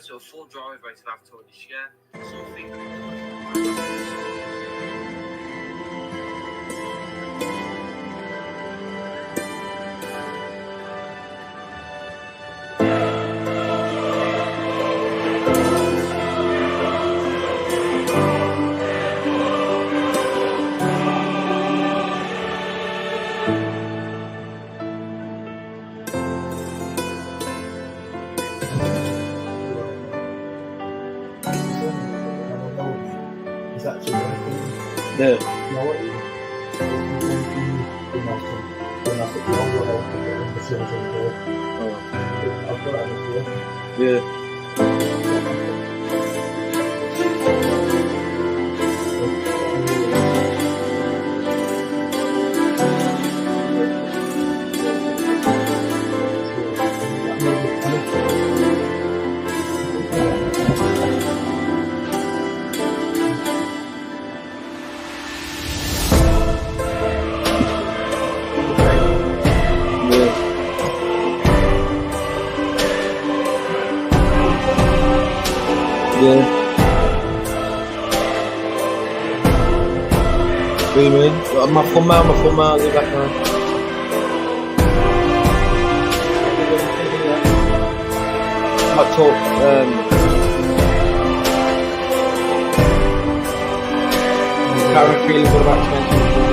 to a full driveway to have touch, yeah? Something. Is actually working. Yeah. You know what? When I put the whole world on the sills in here, I've got it here. Yeah. Yeah. What do you mean? مفهوم زي بحنا. Hot talk. Current feelings. What about 2024?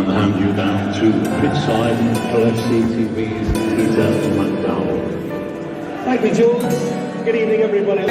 hand you down to Pittside LFC TV's Peter McDowell. Thank you, Jules. Good evening, everybody.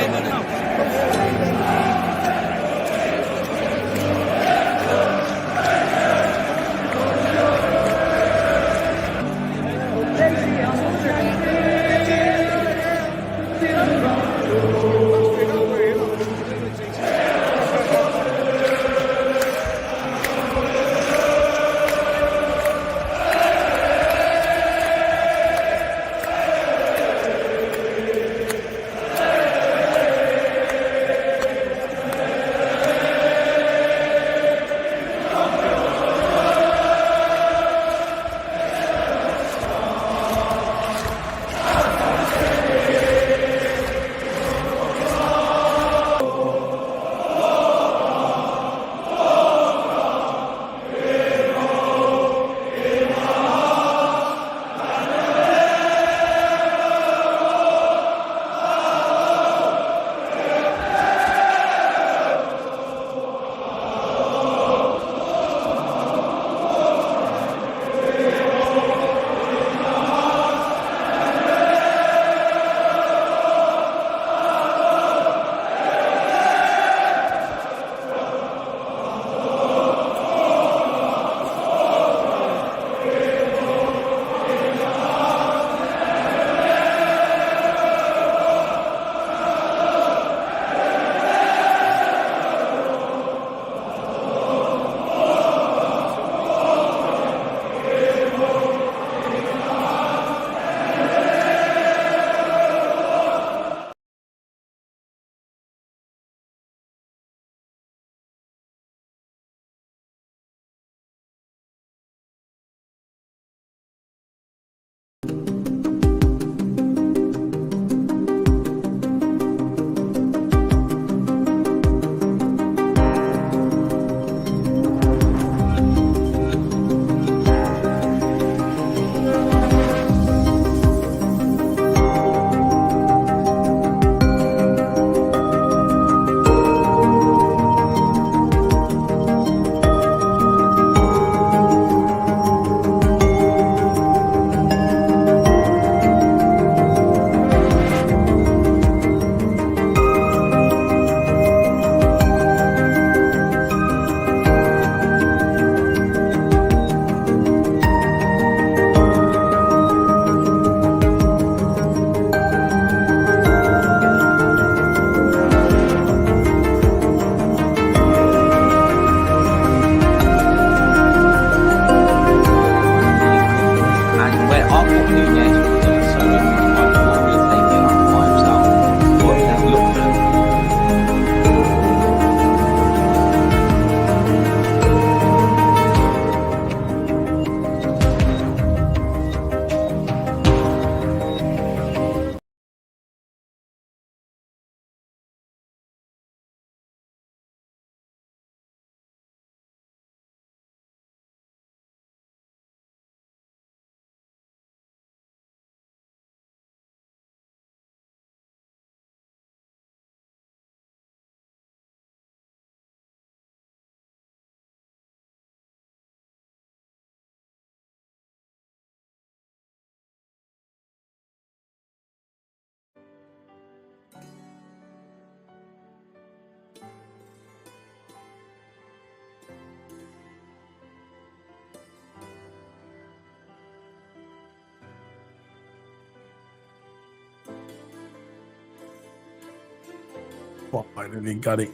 Finally got it.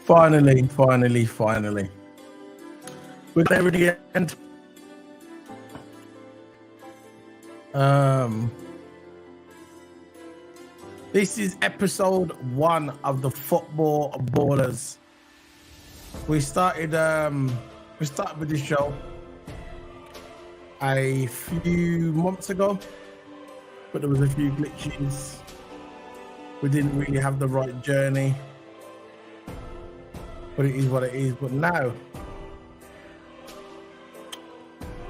Finally. We're there at the end. This is episode 1 of the Football Ballers. We started with this show a few months ago, but there was a few glitches. We didn't really have the right journey, but it is what it is. But now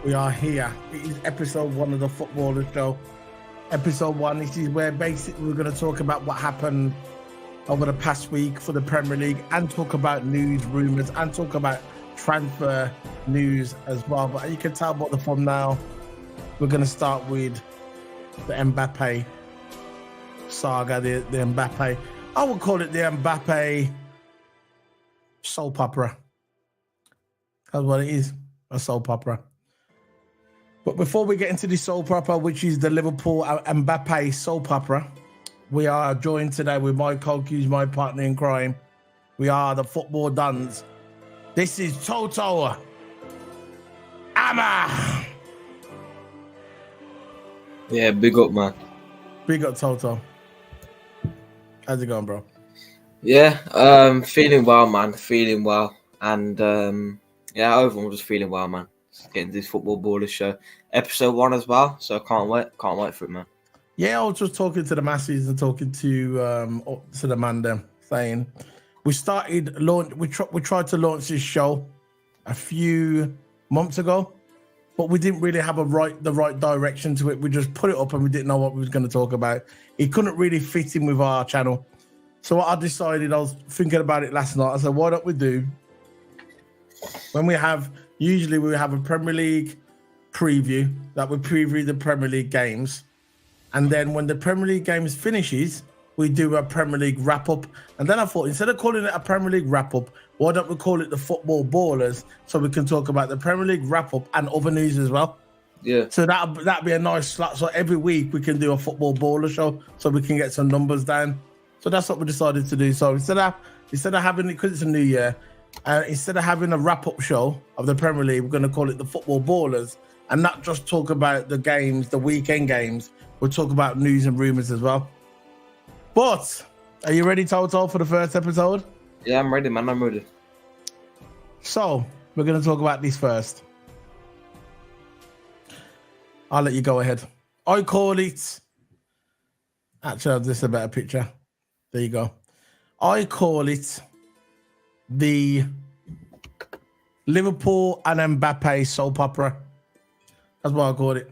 we are here. It is episode 1 of the Footballer Show. Episode 1, this is where basically we're going to talk about what happened over the past week for the Premier League and talk about news, rumours, and talk about transfer news as well. But you can tell by the thumbnail, we're going to start with the Mbappe saga, the Mbappe. I would call it the Mbappe soap opera. That's what it is, a soap opera. But before we get into the soap opera, which is the Liverpool Mbappe soap opera, we are joined today with my co-accused, my partner in crime. We are the Football Duns. This is Toto Amma. Yeah, big up, man. Big up, Toto. How's it going, bro? Yeah, feeling well, man. Feeling well. And yeah, overall just feeling well, man. Just getting this Football Ballers show. Episode 1 as well, so I can't wait. Can't wait for it, man. Yeah, I was just talking to the masses and talking to the man them, saying we started launch. We tried to launch this show a few months ago, but we didn't really have the right direction to it. We just put it up and we didn't know what we was going to talk about. It couldn't really fit in with our channel. So what I decided, I was thinking about it last night. I said, why don't we do, usually we have a Premier League preview that we preview the Premier League games. And then when the Premier League games finishes, we do a Premier League wrap-up. And then I thought, instead of calling it a Premier League wrap-up, why don't we call it the Football Ballers, so we can talk about the Premier League wrap-up and other news as well? Yeah. So that'd be a nice slot. So every week we can do a Football Baller show, so we can get some numbers down. So that's what we decided to do. So instead of having it, because it's a new year, instead of having a wrap-up show of the Premier League, we're going to call it the Football Ballers, and not just talk about the games, the weekend games. We'll talk about news and rumours as well. But, are you ready, Toto, for the first episode? Yeah, I'm ready, man. I'm ready. So, we're going to talk about this first. I'll let you go ahead. I call it... Actually, this is a better picture. There you go. I call it the Liverpool and Mbappe soap opera. That's what I call it.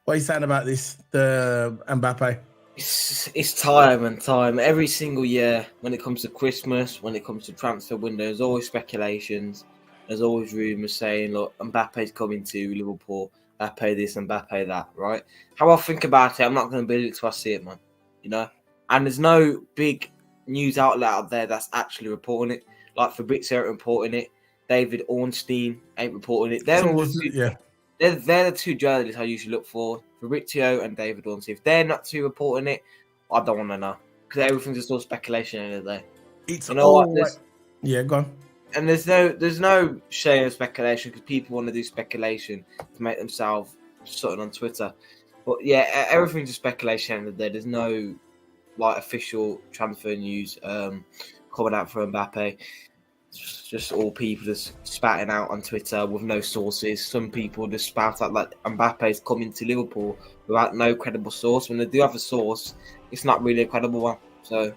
What are you saying about this, the Mbappe? It's time and time. Every single year, when it comes to Christmas, when it comes to transfer window, there's always speculations. There's always rumours saying, look, Mbappe's coming to Liverpool. Mbappe this and Mbappe that, right? How I think about it, I'm not going to believe it till I see it, man. You know? And there's no big news outlet out there that's actually reporting it. Like Fabrizio ain't reporting it. David Ornstein ain't reporting it. They're the two journalists I usually look for, Fabrizio and David Ornstein. If they're not too reporting it, I don't want to know. Because everything's just all speculation at the end of the day. It's you know what? Yeah, go on. And there's no shame of speculation, because people want to do speculation to make themselves something on Twitter. But yeah, everything's just speculation at the end of the day. There's no like official transfer news coming out for Mbappe. It's just all people just spouting out on Twitter with no sources. Some people just spout out like Mbappe's coming to Liverpool without no credible source. When they do have a source, it's not really a credible one. So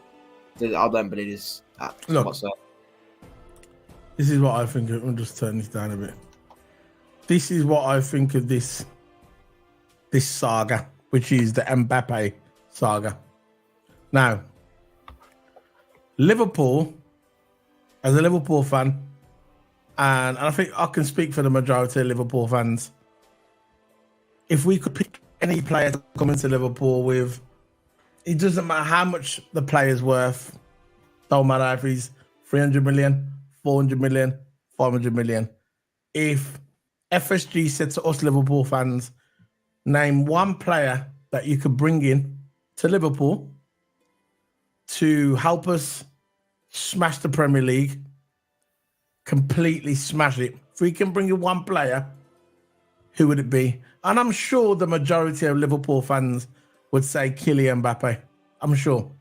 I don't believe this. Look, this is what I think of. I'll just turn this down a bit. This is what I think of this saga, which is the Mbappe saga. Now, Liverpool, as a Liverpool fan, and I think I can speak for the majority of Liverpool fans, if we could pick any player to come into Liverpool with, it doesn't matter how much the player's worth, don't matter if he's 300 million, 400 million, 500 million. If FSG said to us Liverpool fans, name one player that you could bring in to Liverpool to help us smash the Premier League, completely smash it. If we can bring in one player, who would it be? And I'm sure the majority of Liverpool fans would say Kylian Mbappe. I'm sure.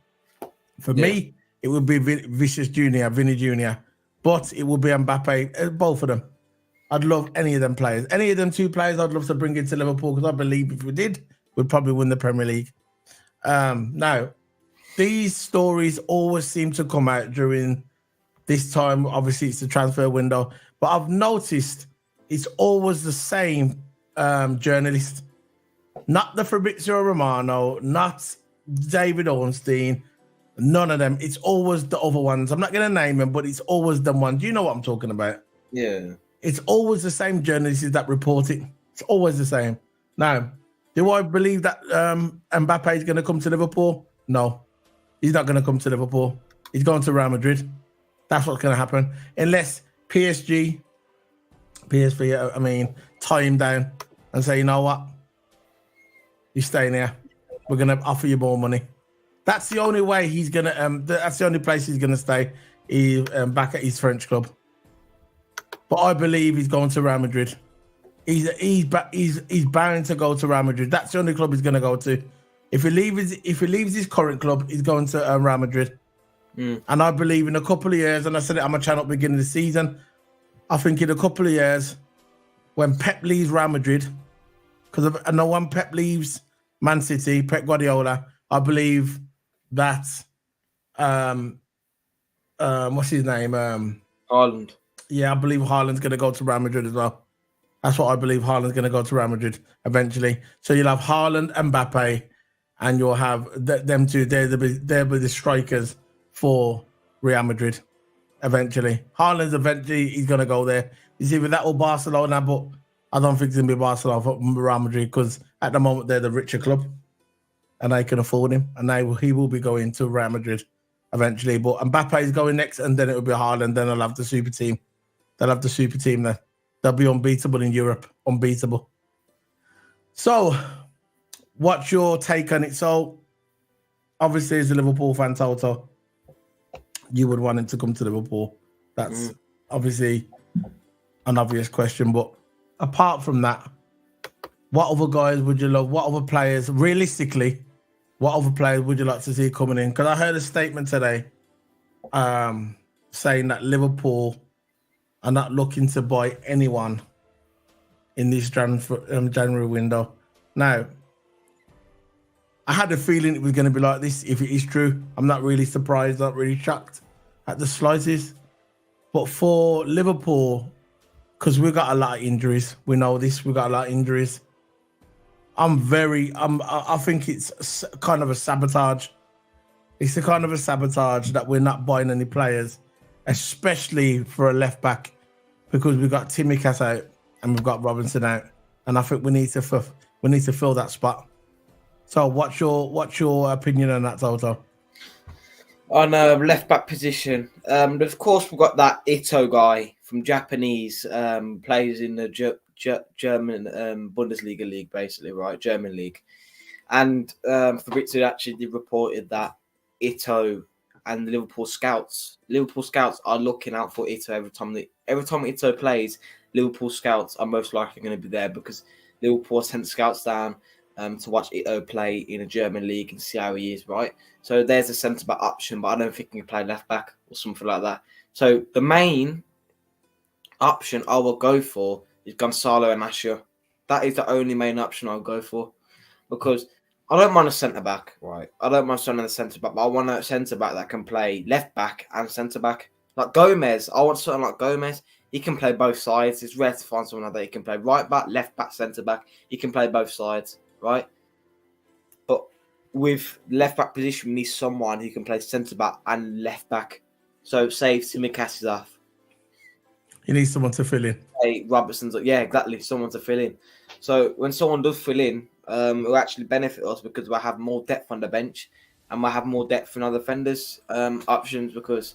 For me, it would be Vinny Jr. But it would be Mbappe, both of them. I'd love any of them players. Any of them two players I'd love to bring into Liverpool, because I believe if we did, we'd probably win the Premier League. Now, these stories always seem to come out during this time. Obviously, it's the transfer window. But I've noticed it's always the same journalist. Not the Fabrizio Romano, not David Ornstein, none of them. It's always the other ones. I'm not going to name them, but it's always the ones. You know what I'm talking about. Yeah. it's always the same journalists that report it. It's always the same. Now, do I believe that Mbappe is going to come to Liverpool? No, he's not going to come to Liverpool. He's going to Real Madrid. That's what's going to happen. Unless PSV, I mean, tie him down and say, you know what? You're staying here. We're going to offer you more money. That's the only way he's going to, that's the only place he's going to stay. He's back at his French club. But I believe he's going to Real Madrid. He's bound to go to Real Madrid. That's the only club he's going to go to. If he leaves his current club, he's going to Real Madrid. And I believe in a couple of years, and I said it on my channel at the beginning of the season, I think in a couple of years, when Pep leaves Real Madrid, because I know when Pep leaves Man City, Pep Guardiola, I believe that what's his name? Haaland. Yeah, I believe Haaland's going to go to Real Madrid as well. That's what I believe. Haaland's going to go to Real Madrid eventually. So you'll have Haaland and Mbappe, and you'll have them two. They'll be the strikers for Real Madrid eventually. Haaland's eventually he's going to go there. It's either that or Barcelona, but I don't think it's going to be Barcelona for Real Madrid because at the moment they're the richer club and they can afford him, and he will be going to Real Madrid eventually. But Mbappe is going next, and then it will be Haaland. Then they'll have the super team. They'll have the super team then. They'll be unbeatable in Europe. Unbeatable. So, what's your take on it? So, obviously, as a Liverpool fan, Toto, you would want him to come to Liverpool. That's obviously an obvious question. But apart from that, what other guys would you love? What other players, realistically, what other players would you like to see coming in? Because I heard a statement today saying that Liverpool are not looking to buy anyone in this January window. Now, I had a feeling it was going to be like this. If it is true, I'm not really surprised, not really shocked at the slightest. But for Liverpool, because we've got a lot of injuries, we know this, we've got a lot of injuries. I think it's kind of a sabotage. It's a kind of a sabotage that we're not buying any players, especially for a left back, because we've got Tsimikas out and we've got Robinson out, and I think we need to fill that spot. So, what's your opinion on that, Toto? On a left back position, of course we've got that Ito guy from Japanese, plays in the German Bundesliga league, basically, right? German league, and Fabrizio actually reported that Ito and the Liverpool scouts are looking out for Ito every time Ito plays. Liverpool scouts are most likely going to be there because Liverpool sent scouts down to watch Ito play in a German league and see how he is, right? So there's a centre back option, but I don't think he can play left back or something like that. So the main option I will go for is Gonzalo Inacio. That is the only main option I'll go for, because I don't mind a centre back, right? I don't mind someone in the centre back, but I want a centre back that can play left back and centre back. Like Gomez, I want something like Gomez. He can play both sides. It's rare to find someone like that. He can play right back, left back, centre back. He can play both sides, right? But with left back position, we need someone who can play centre back and left back. So say if Tsimikas is off, you need someone to fill in. Hey, Robertson's, yeah, exactly, someone to fill in. So when someone does fill in, it will actually benefit us because we'll have more depth on the bench and we'll have more depth in our defenders options, because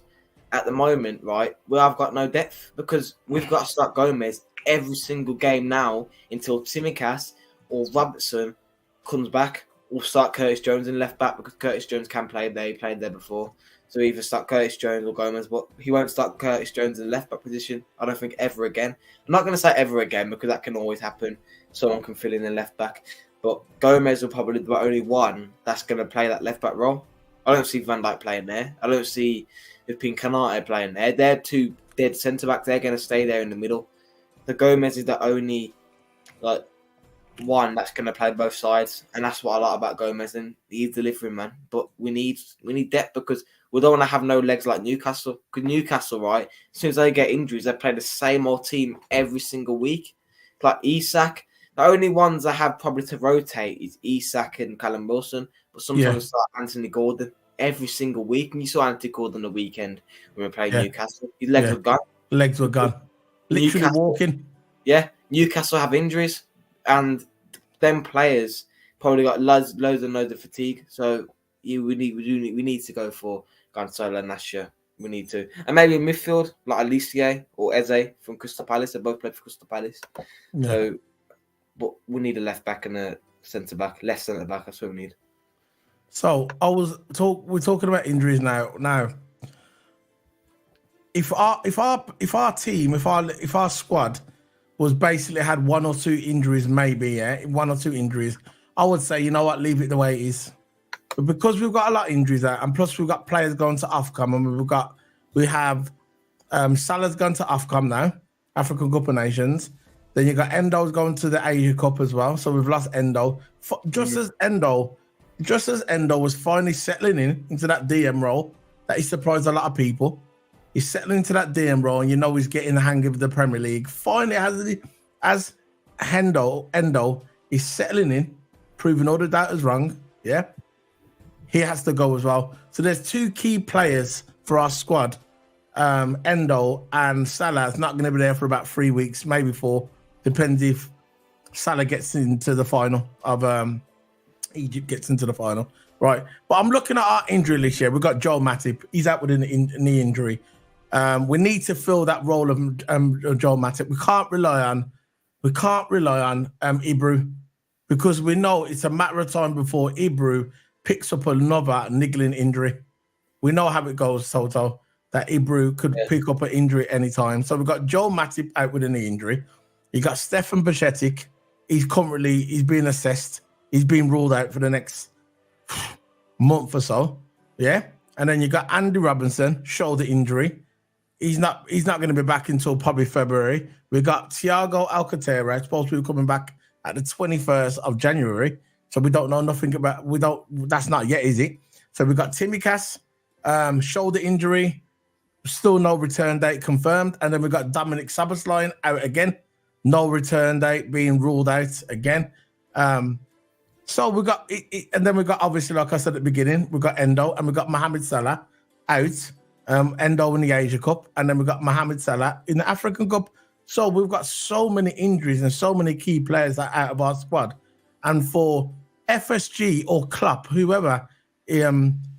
at the moment, right, I've got no depth because we've got to start Gomez every single game now until Tsimikas or Robertson comes back. We'll start Curtis Jones in left back because Curtis Jones can play there. He played there before. So either start Curtis Jones or Gomez, but he won't start Curtis Jones in the left back position, I don't think, ever again. I'm not going to say ever again because that can always happen. Someone can fill in the left back. But Gomez will probably be the only one that's going to play that left back role. I don't see Van Dijk playing there. I don't see Kanate playing there. They're two dead centre backs. They're going to stay there in the middle. The Gomez is the only one that's going to play both sides, and that's what I like about Gomez. And he's delivering, man. But we need depth because we don't want to have no legs like Newcastle. Because Newcastle, right, as soon as they get injuries, they play the same old team every single week. Like Isak, the only ones I have probably to rotate is Isak and Callum Wilson. But sometimes we start Anthony Gordon every single week. And you saw Anthony Gordon the weekend when we played Newcastle. His legs were gone. Legs were gone. literally Newcastle. walking. Yeah, Newcastle have injuries, and them players probably got loads and loads of fatigue. So we need to go for Gonzalo and Nasha. We need to, and maybe in midfield like Alicia or Eze from Crystal Palace. They both played for Crystal Palace. Yeah. So, but we need a left back and a centre back, left centre back. That's what we need. So we're talking about injuries now. Now, if our team, if our squad was basically had one or two injuries, maybe, yeah, one or two injuries, I would say, you know what, leave it the way it is. But because we've got a lot of injuries out, and plus we've got players going to AFCON, and we have Salah's gone to AFCON now, African Cup of Nations. Then you got Endo's going to the Asia Cup as well. So we've lost Endo. Just as Endo was finally settling into that DM role, that he surprised a lot of people. He's settling into that DM role, and you know he's getting the hang of the Premier League. Finally, as Endo is settling in, proving all the doubters wrong. Yeah, he has to go as well. So there's two key players for our squad. Endo and Salah is not going to be there for about 3 weeks, maybe 4. Depends if Salah gets into the final of Egypt gets into the final, right? But I'm looking at our injury list here. We've got Joel Matip. He's out with a knee injury. We need to fill that role of Joel Matip. We can't rely on Ibru, because we know it's a matter of time before Ibru picks up another niggling injury. We know how it goes, Toto, that Ibru could pick up an injury anytime. So we've got Joel Matip out with a knee injury. You got Stefan Bajcetic. He's being assessed. He's being ruled out for the next month or so. Yeah. And then you got Andy Robinson, shoulder injury. He's not going to be back until probably February. We got Thiago Alcantara, supposed to be coming back at the 21st of January. So we don't know nothing about, that's not yet, is it? So we got Tsimikas, shoulder injury, still no return date confirmed. And then we got Dominic Szoboszlai out again. No return date, being ruled out again. So we got, and then we got, obviously, like I said at the beginning, we got Endo and we got Mohamed Salah out. Endo in the Asia Cup, and then we got Mohamed Salah in the African Cup. So we've got so many injuries and so many key players that are out of our squad. And for FSG or Klopp, whoever,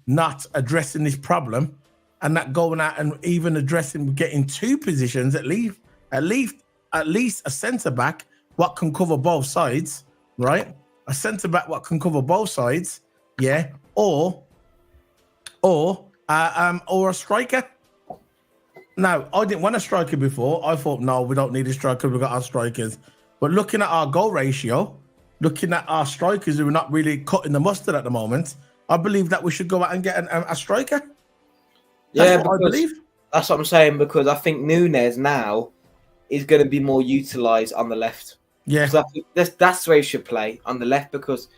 not addressing this problem and not going out and even addressing getting two positions, at least a centre back what can cover both sides, right? A centre back what can cover both sides, yeah, or a striker. Now, I didn't want a striker before. I thought, no, we don't need a striker. We've got our strikers. But looking at our goal ratio, looking at our strikers who are not really cutting the mustard at the moment, I believe that we should go out and get a striker. That's what I believe. That's what I'm saying, because I think Núñez now is going to be more utilised on the left. Yeah. So I think that's where he should play, on the left, because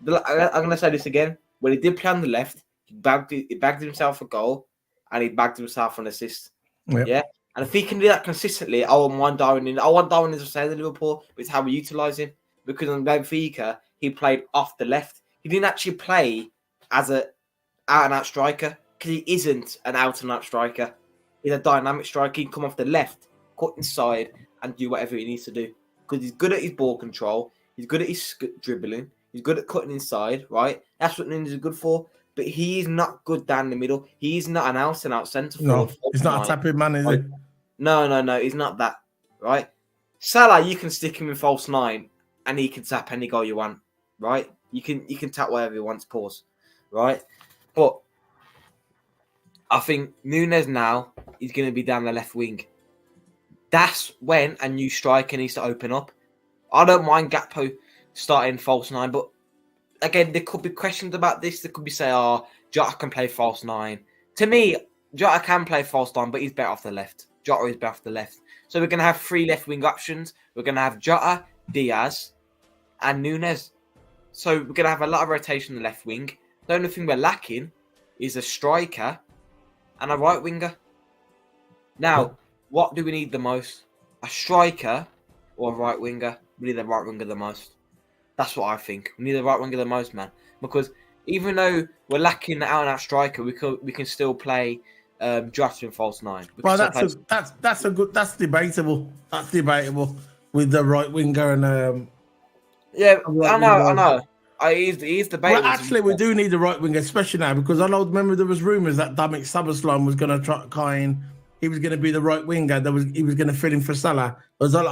I'm going to say this again. When he did play on the left, he bagged himself a goal and he bagged himself an assist. Yep. Yeah. And if he can do that consistently, I want Darwin in. I want Darwin to stay in Liverpool, but it's how we utilise him. Because on Benfica, he played off the left. He didn't actually play as an out-and-out striker, because he isn't an out-and-out striker. He's a dynamic striker. He can come off the left, cut inside, and do whatever he needs to do. Because he's good at his ball control. He's good at his dribbling. He's good at cutting inside, right? That's what Núñez is good for. But he is not good down the middle. He is not an out-and-out centre forward. No, he's not a tapping man, is he? No. He's not that, right? Salah, you can stick him in false 9 and he can tap any goal you want, right? You can tap whatever he wants, pause, right? But I think Núñez now is going to be down the left wing. That's when a new striker needs to open up. I don't mind Gakpo starting false 9, but again, there could be questions about this. There could be say, Jota can play false 9. To me, Jota can play false 9, but he's better off the left. Jota is better off the left. So we're going to have 3 left wing options. We're going to have Jota, Diaz, and Núñez. So we're going to have a lot of rotation in the left wing. The only thing we're lacking is a striker and a right winger. Now, what do we need the most? A striker or a right winger? We need the right winger the most. That's what I think. We need the right winger the most, man. Because even though we're lacking the out-and-out striker, we can still play drafted in false nine. Well, Because that's debatable. That's debatable with the right winger and yeah, right I know, winger. He's Well, debatable. actually, we do need a right winger, especially now because I know. Remember, there was rumours that Dominic Szoboszlai was going to try and he was going to be the right winger. He was going to fill in for Salah. There was a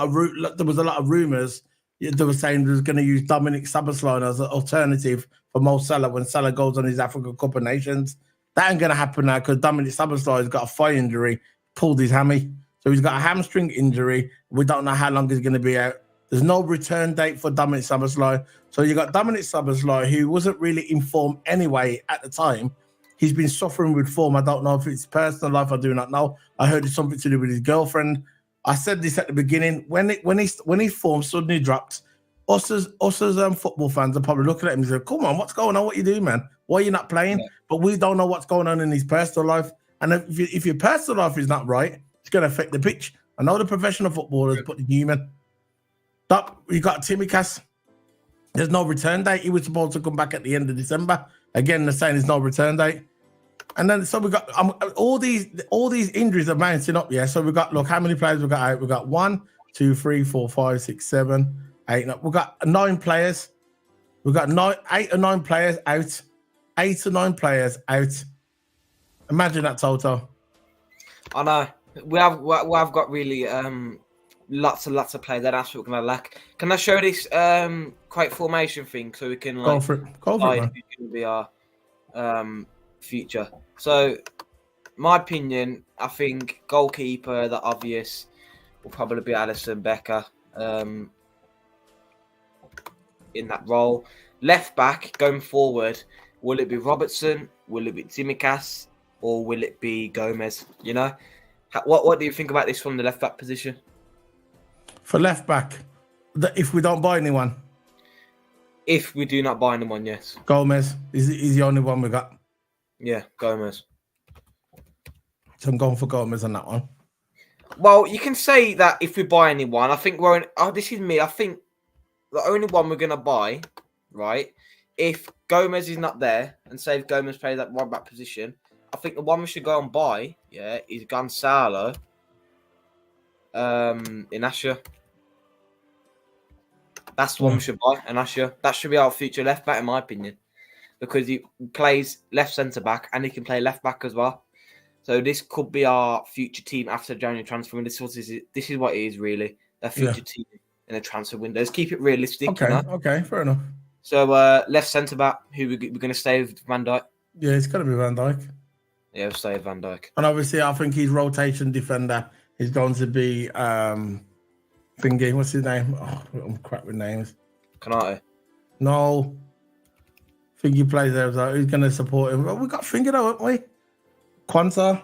lot of rumours. They were saying they was going to use Dominic Szoboszlai as an alternative for Mo Salah when Salah goes on his African Cup of Nations. That ain't going to happen now because Dominic Szoboszlai has got a thigh injury, pulled his hammy, so he's got a hamstring injury. We don't know how long he's going to be out. There's no return date for Dominic Szoboszlai. So you got Dominic Szoboszlai, who wasn't really informed anyway at the time. He's been suffering with form. I don't know if it's personal life. I do not know. I heard it's something to do with his girlfriend. I said this at the beginning. When his form suddenly dropped, us as football fans are probably looking at him and saying, "Come on, what's going on? What you do, man? Why are you not playing?" Yeah. But we don't know what's going on in his personal life. And if your personal life is not right, it's going to affect the pitch. I know the professional footballers, but the human. You got Timmy Cass. There's no return date. He was supposed to come back at the end of December. Again, they're saying there's no return date. And then so we got all these injuries are mounting up. Yeah. So we got how many players we got out? We got 1, 2, 3, 4, 5, 6, 7, 8. We got 9 players. We got 8 or 9 players out. 8 or 9 players out. Imagine that total. I know. We have got really lots of players. That's what we're gonna lack. Can I show this quite formation thing so we can go for it, man. Who's gonna be our future? So, my opinion, I think goalkeeper, the obvious, will probably be Alisson Becker in that role. Left back going forward, will it be Robertson? Will it be Tsimikas? Or will it be Gomez? You know, what do you think about this from the left back position? For left back, if we don't buy anyone. If we do not buy anyone, yes. Gomez is the only one we got. Yeah, Gomez. So I'm going for Gomez on that one. Well, you can say that if we buy anyone, I think we're in, this is me. I think the only one we're going to buy, right, if Gomez is not there and say if Gomez plays that right back position, I think the one we should go and buy, yeah, is Gonzalo Inacio. That's the one we should buy, Inacio. That should be our future left back, in my opinion, because he plays left centre back and he can play left back as well. So this could be our future team after January transfer window. This is what it is really, a future team in a transfer window. Let's keep it realistic. Okay, you know? Okay, fair enough. So left centre back, who we're going to stay with Van Dijk? Yeah, it's got to be Van Dijk. Yeah, we'll stay with Van Dijk. And obviously, I think his rotation defender is going to be thingy. What's his name? Oh, I'm crap with names. Konate. No. Thingy plays there. Who's going to support him? Well, we got Finger though, haven't we? Quansah.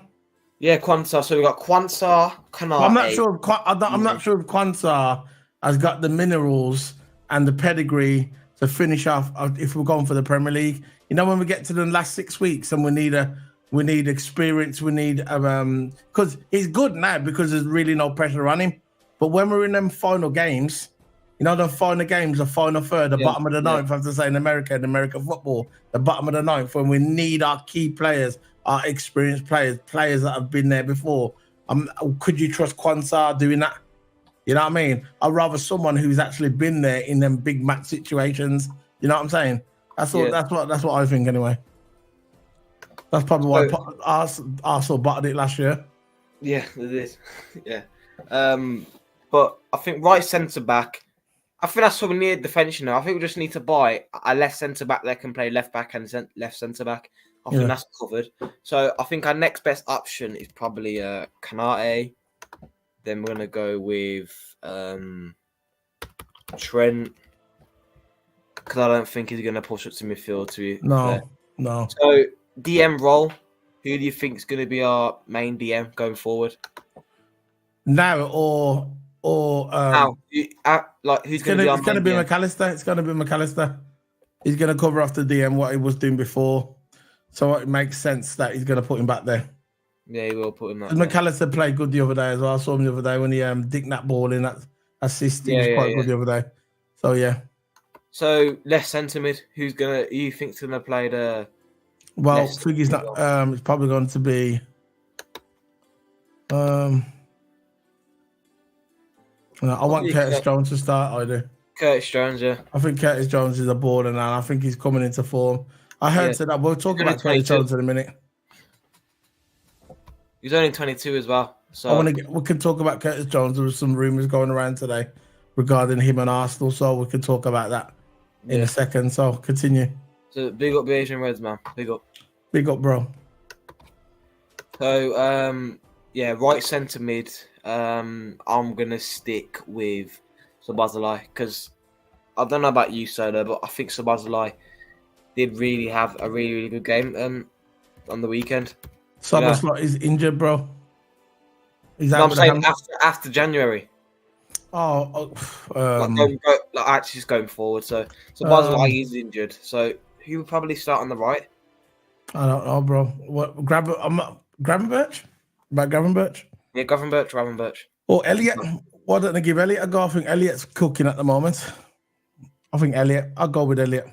Yeah, Quansah. So we got Quansah, Konate. I'm not sure. I'm not sure if Quansah has got the minerals and the pedigree to finish off if we're going for the Premier League. You know, when we get to the last 6 weeks and we need experience, we need because he's good now because there's really no pressure on him. But when we're in them final games, you know, the final games, the final third, the bottom of the ninth, I have to say in American football, the bottom of the ninth, when we need our key players, our experienced players that have been there before. Could you trust Quansah doing that? You know what I mean? I'd rather someone who's actually been there in them big match situations. You know what I'm saying? That's what I think anyway. That's probably why Arsenal bottled it last year. Yeah, it is. Yeah. But I think right centre back, I think that's what we need defence now. I think we just need to buy a left centre back that can play left back and left centre back. I think that's covered. So I think our next best option is probably Konate. Then we're going to go with Trent. Because I don't think he's going to push up to midfield. No. So DM role, who do you think is going to be our main DM going forward? Now or now, who's going to be our main DM? It's going to be McAllister. It's going to be McAllister. He's going to cover off the DM what he was doing before. So it makes sense that he's going to put him back there. Yeah, he will put him there. McAllister played good the other day as well. I saw him the other day when he dicked that ball in, that assist. He was quite good the other day. So, yeah. So, left centre mid, you think's going to play the... Well, Twiggy's not... it's probably going to be... No, I want Probably Curtis Jones to start. I do. Curtis Jones, yeah. I think Curtis Jones is a baller now. I think he's coming into form. I heard Yeah. that. We'll talk He's about only Curtis 22. Jones in a minute. He's only 22 as well. So I want to get. We can talk about Curtis Jones. There was some rumors going around today regarding him and Arsenal, so we can talk about that in yeah. a second. So continue. So big up the Asian Reds, man. Big up. Big up, bro. So yeah, right centre mid. I'm gonna stick with Szoboszlai because I don't know about you, Soda, but I think Szoboszlai did really have a really good game on the weekend. Szoboszlai is injured, bro. He's out No, I'm with saying the after January. Actually just going forward. So Szoboszlai is injured. So he would probably start on the right. I don't know, bro. What? Gravenberch? About Gravenberch? Yeah, Gravenberch. Or Elliot? Why don't they give Elliot a go? I think Elliot's cooking at the moment. I'll go with Elliot.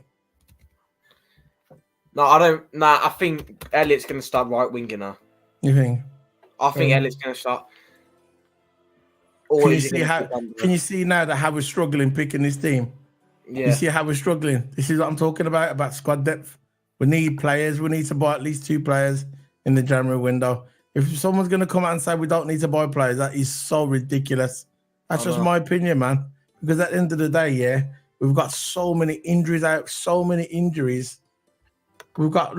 No, I don't. Nah, I think Elliot's going to start right winger now. You think? I think Elliot's going to start. Can you see now that how we're struggling picking this team? Yeah. You see how we're struggling? This is what I'm talking about squad depth. We need players. We need to buy at least 2 players in the January window. If someone's going to come out and say we don't need to buy players, that is so ridiculous. That's just my opinion, man. Because at the end of the day, yeah, we've got so many injuries out, so many injuries. We've got,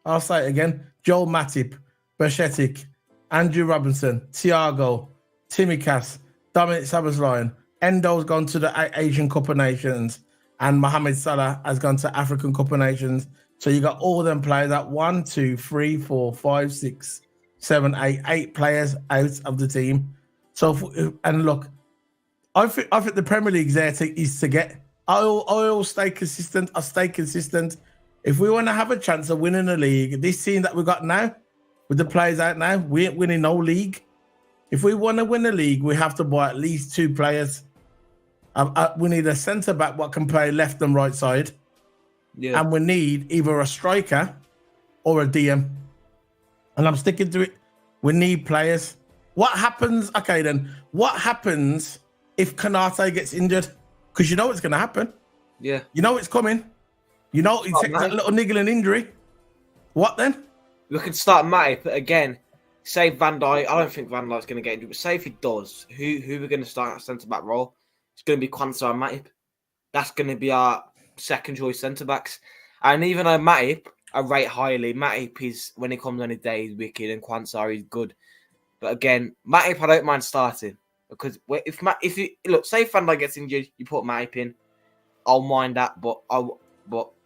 I'll say it again, Joel Matip, Berchetic, Andrew Robinson, Thiago, Tsimikas, Dominic Szoboszlai, Endo's gone to the Asian Cup of Nations, and Mohamed Salah has gone to African Cup of Nations. So you got all them players at 1, 2, 3, 4, 5, 6, 7, 8 players out of the team. So and look, I think the Premier League's there to get. I'll stay consistent. I'll stay consistent. If we want to have a chance of winning the league, this team that we got now, with the players out now, we ain't winning no league. If we want to win the league, we have to buy at least 2 players. We need a centre back what can play left and right side. Yeah. And we need either a striker or a DM. And I'm sticking to it. We need players. What happens? Okay, then. What happens if Kanate gets injured? Because you know it's going to happen. Yeah. You know it's coming. You know he takes that little niggling injury. What then? We could start Matip, but again, say Van Dijk. I don't think Van Dijk's going to get injured, but say if he does, who we're going to start at centre-back role? It's going to be Quansah and Matip. That's going to be our second choice centre-backs. And even though Matip, I rate highly, Matip is, when he comes on his day, he's wicked, and Quansah is good. But again, Matip, I don't mind starting. Because if you look, say if Van Dijk gets injured, you put Matip in. I'll mind that, but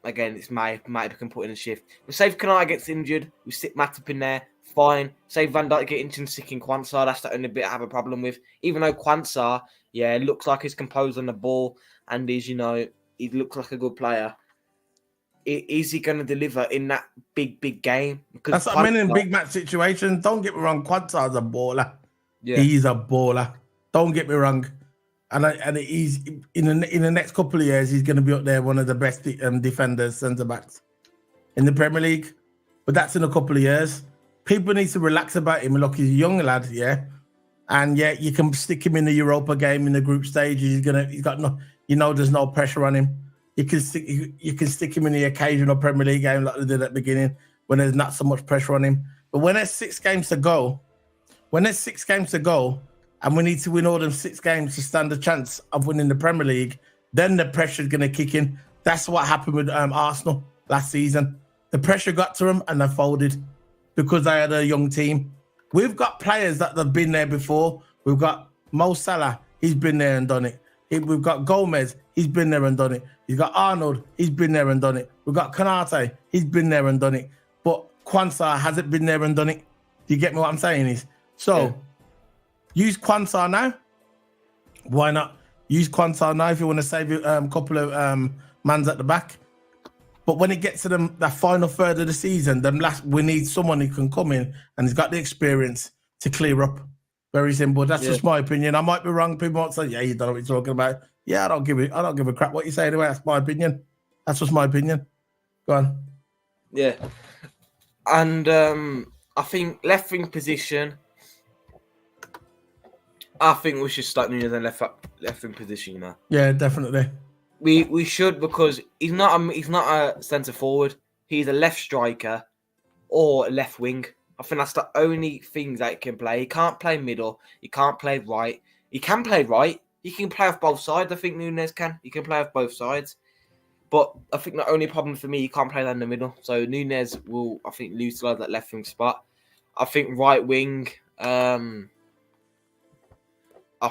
again, it's Matip. Matip can put in a shift. But say if Kanai gets injured, we stick Matip in there, fine. Say Van Dijk get injured and stick in Quansah, that's the only bit I have a problem with. Even though Quansah, yeah, looks like he's composed on the ball and is, he looks like a good player. Is he going to deliver in that big game? Because that's what I mean in big match situations. Don't get me wrong, Quansah's a baller. Yeah. He's a baller. Don't get me wrong. And he's in the next couple of years, he's going to be up there, one of the best defenders, centre backs in the Premier League. But that's in a couple of years. People need to relax about him. Look, he's a young lad, yeah, and yeah, you can stick him in the Europa game in the group stage. He's got no, there's no pressure on him. You can stick him in the occasional Premier League game like they did at the beginning when there's not so much pressure on him. But when there's 6 games to go, and we need to win all them 6 games to stand a chance of winning the Premier League, then the pressure's going to kick in. That's what happened with Arsenal last season. The pressure got to them and they folded because they had a young team. We've got players that have been there before. We've got Mo Salah. He's been there and done it. We've got Gomez. He's been there and done it. He's got Arnold. He's been there and done it. We've got Kanate. He's been there and done it. But Quansah hasn't been there and done it. Do you get me what I'm saying? Use Quansah now. Why not? Use Quansah now if you want to save a couple of mans at the back. But when it gets to the final third of the season, we need someone who can come in and has got the experience to clear up. Very simple. That's just my opinion. I might be wrong. People might say, "Yeah, you don't know what you're talking about." Yeah, I don't give a crap what you say anyway. That's my opinion. That's just my opinion. Go on. Yeah, and I think left wing position. I think we should start Nunes in left wing position. You know. Yeah, definitely. We should, because he's not a centre forward. He's a left striker or a left wing. I think that's the only thing that he can play. He can't play middle. He can't play right. He can play right. He can play off both sides. I think Nunes can. He can play off both sides. But I think the only problem for me, he can't play down the middle. So Nunes will, I think, utilise that left wing spot. I think right wing. I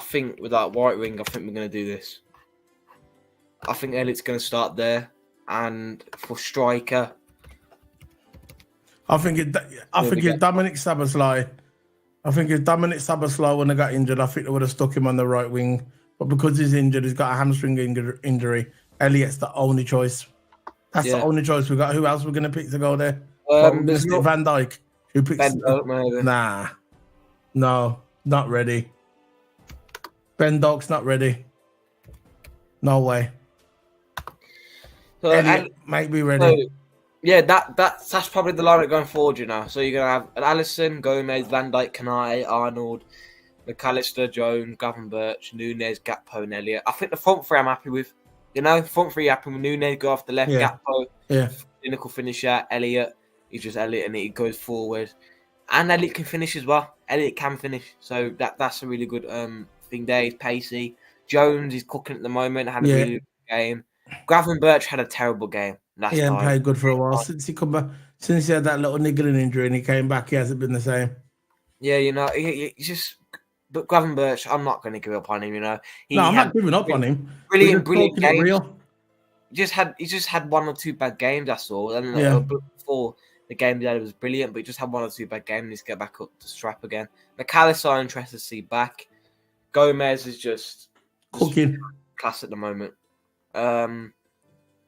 think with that right wing, I think we're going to do this. I think Elliott's going to start there, and for striker, I think if Dominic Szoboszlai, when they got injured, I think they would have stuck him on the right wing. But because he's injured, he's got a hamstring injury. Elliott's the only choice. That's the only choice we got. Who else we're going to pick to go there? there's not Van Dijk. Who picks? Ben Doak, maybe. Nah, no, not ready. Ben Doak's not ready. No way. So, Elliott might be ready. So, yeah, that's probably the lineup going forward, you know. So you're gonna have Alisson, Gomez, Van Dijk, Kanate, Arnold, McAllister, Jones, Gavin Birch, Nunes, Gakpo, and Elliott. I think the front three I'm happy with. You know, front three happy with Nunes go off the left, Gakpo, clinical finisher, Elliott. He's just Elliott, and he goes forward. And Elliott can finish as well. Elliott can finish, so that's a really good thing there. He's pacey. Jones is cooking at the moment. Had a really good game. Gavin Birch had a terrible game. He hasn't played good for a while since he come back. Since he had that little niggling injury and he came back, he hasn't been the same. Yeah, you know, he just. But Gavin Birch, I'm not going to give up on him. You know, I'm not giving up on him. Brilliant game. Real. He just had one or two bad games. That's all. And before the game he had, it was brilliant. But he just had one or two bad games. He needs to get back up to strap again. McAllister, I'm interested to see back. Gomez is just cooking class at the moment.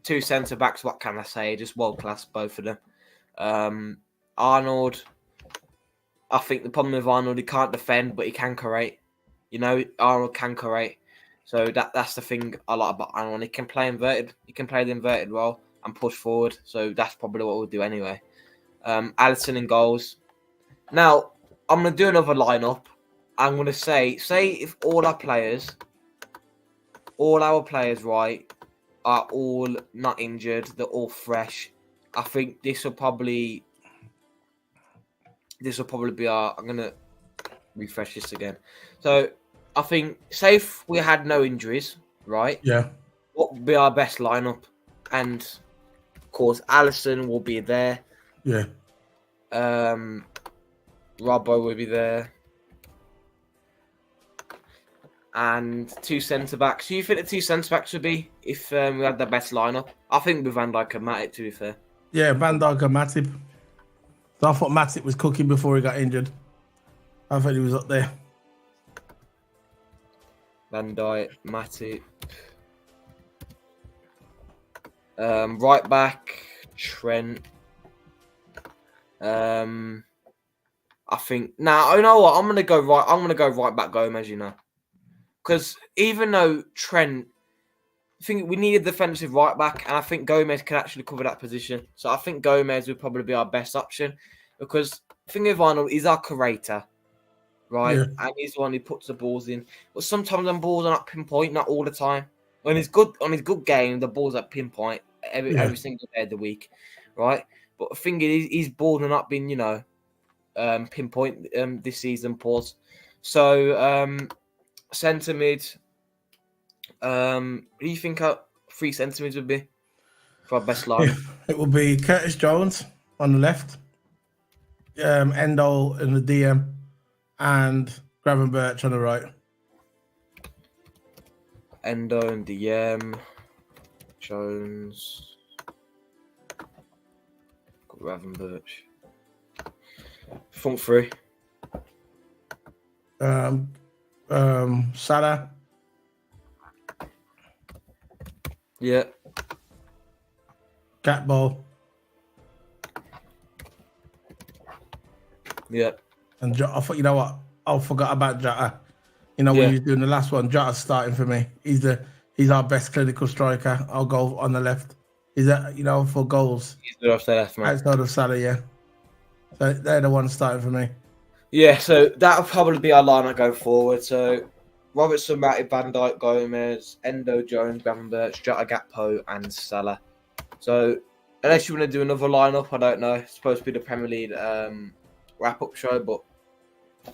Two centre backs. What can I say? Just world class, both of them. Arnold. I think the problem with Arnold, he can't defend, but he can create. You know, Arnold can create. So that's the thing I like about Arnold. He can play inverted. He can play the inverted role and push forward. So that's probably what we'll do anyway. Alisson in goals. Now, I'm going to do another lineup. I'm going to say if all our players, right, are all not injured, they're all fresh. I think this will probably be our. I'm gonna refresh this again. So I think, say if we had no injuries, right? Yeah. What would be our best lineup? And of course, Alisson will be there. Yeah. Robbo will be there. And two centre backs. Do you think the two centre backs would be if we had the best lineup? I think with Van Dijk and Matip, to be fair. Yeah, Van Dijk and Matip. So I thought Matip was cooking before he got injured. I thought he was up there. Van Dijk, Matip. Right back, Trent. I think now. You know what? I'm gonna go right back Gomez. You know, because even though Trent, I think we need a defensive right back, and I think Gomez can actually cover that position. So I think Gomez would probably be our best option, because the thing with Arnold, he's our creator, right? Yeah. And he's the one who puts the balls in. But sometimes them balls are not pinpoint, not all the time. When he's good on his good game, the balls are pinpoint every single day of the week, right? But the thing is, his balls are not been, pinpoint this season. Pause. So centre mid. Who do you think our 3 centre mids would be for our best line? It would be Curtis Jones on the left, Endo in the DM, and Gavin Birch on the right. Endo and DM, Jones, Gavin Birch. Front 3. Salah. Yeah. Gakpo. Yeah. And I thought, you know what? I forgot about Jota. You know, when he was doing the last one, Jota's starting for me. He's our best clinical striker. I'll go on the left. He's for goals. He's the left, man. Outside of Salah, yeah. So they're the ones starting for me. Yeah, so that'll probably be our lineup going forward. So Robertson, Matty, Van Dijk, Gomez, Endo, Jones, Gravenberch, Jota, Gakpo, and Salah. So unless you want to do another lineup, I don't know. It's supposed to be the Premier League wrap-up show, but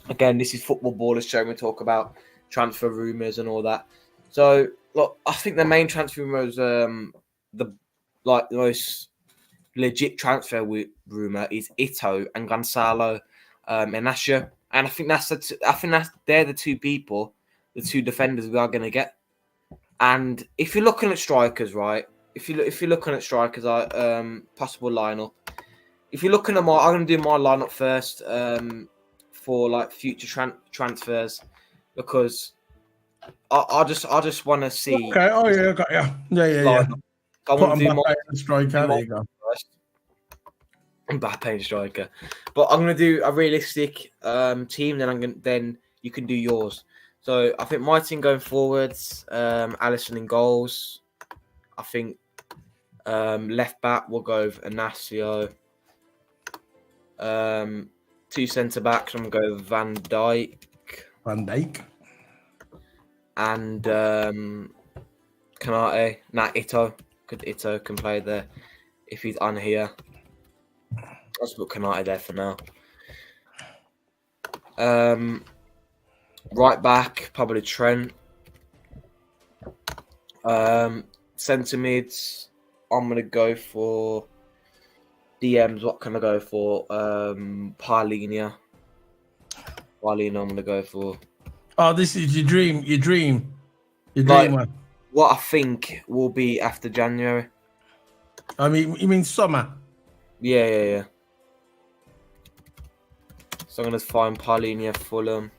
again, this is Football Ballers show. We talk about transfer rumours and all that. So look, I think the main transfer rumours, the most legit transfer rumour is Ito and Gonzalo Inacio, and I think they're the two people, the two defenders we are going to get. And if you're looking at strikers, right? If you're looking at strikers, possible lineup. If you're looking at I'm going to do my lineup first for like future transfers, because I just want to see. Okay. Oh yeah, got yeah. I want to do my striker. There you go. First. Mbappe and striker, but I'm going to do a realistic team. Then you can do yours. So I think my team going forwards, Alisson in goals. I think left back will go with Inacio. Two centre backs, I'm going to go with Van Dijk. And Kanate. Ito. Ito can play there if he's on here. I'll just put Kanate there for now. Right back, probably Trent. Centre mids, I'm going to go for DMs. What can I go for? Parlinia. I'm going to go for. Oh, this is your dream. Your dream one. What I think will be after January. I mean, you mean summer? Yeah. So I'm going to find Parlinia, Fulham.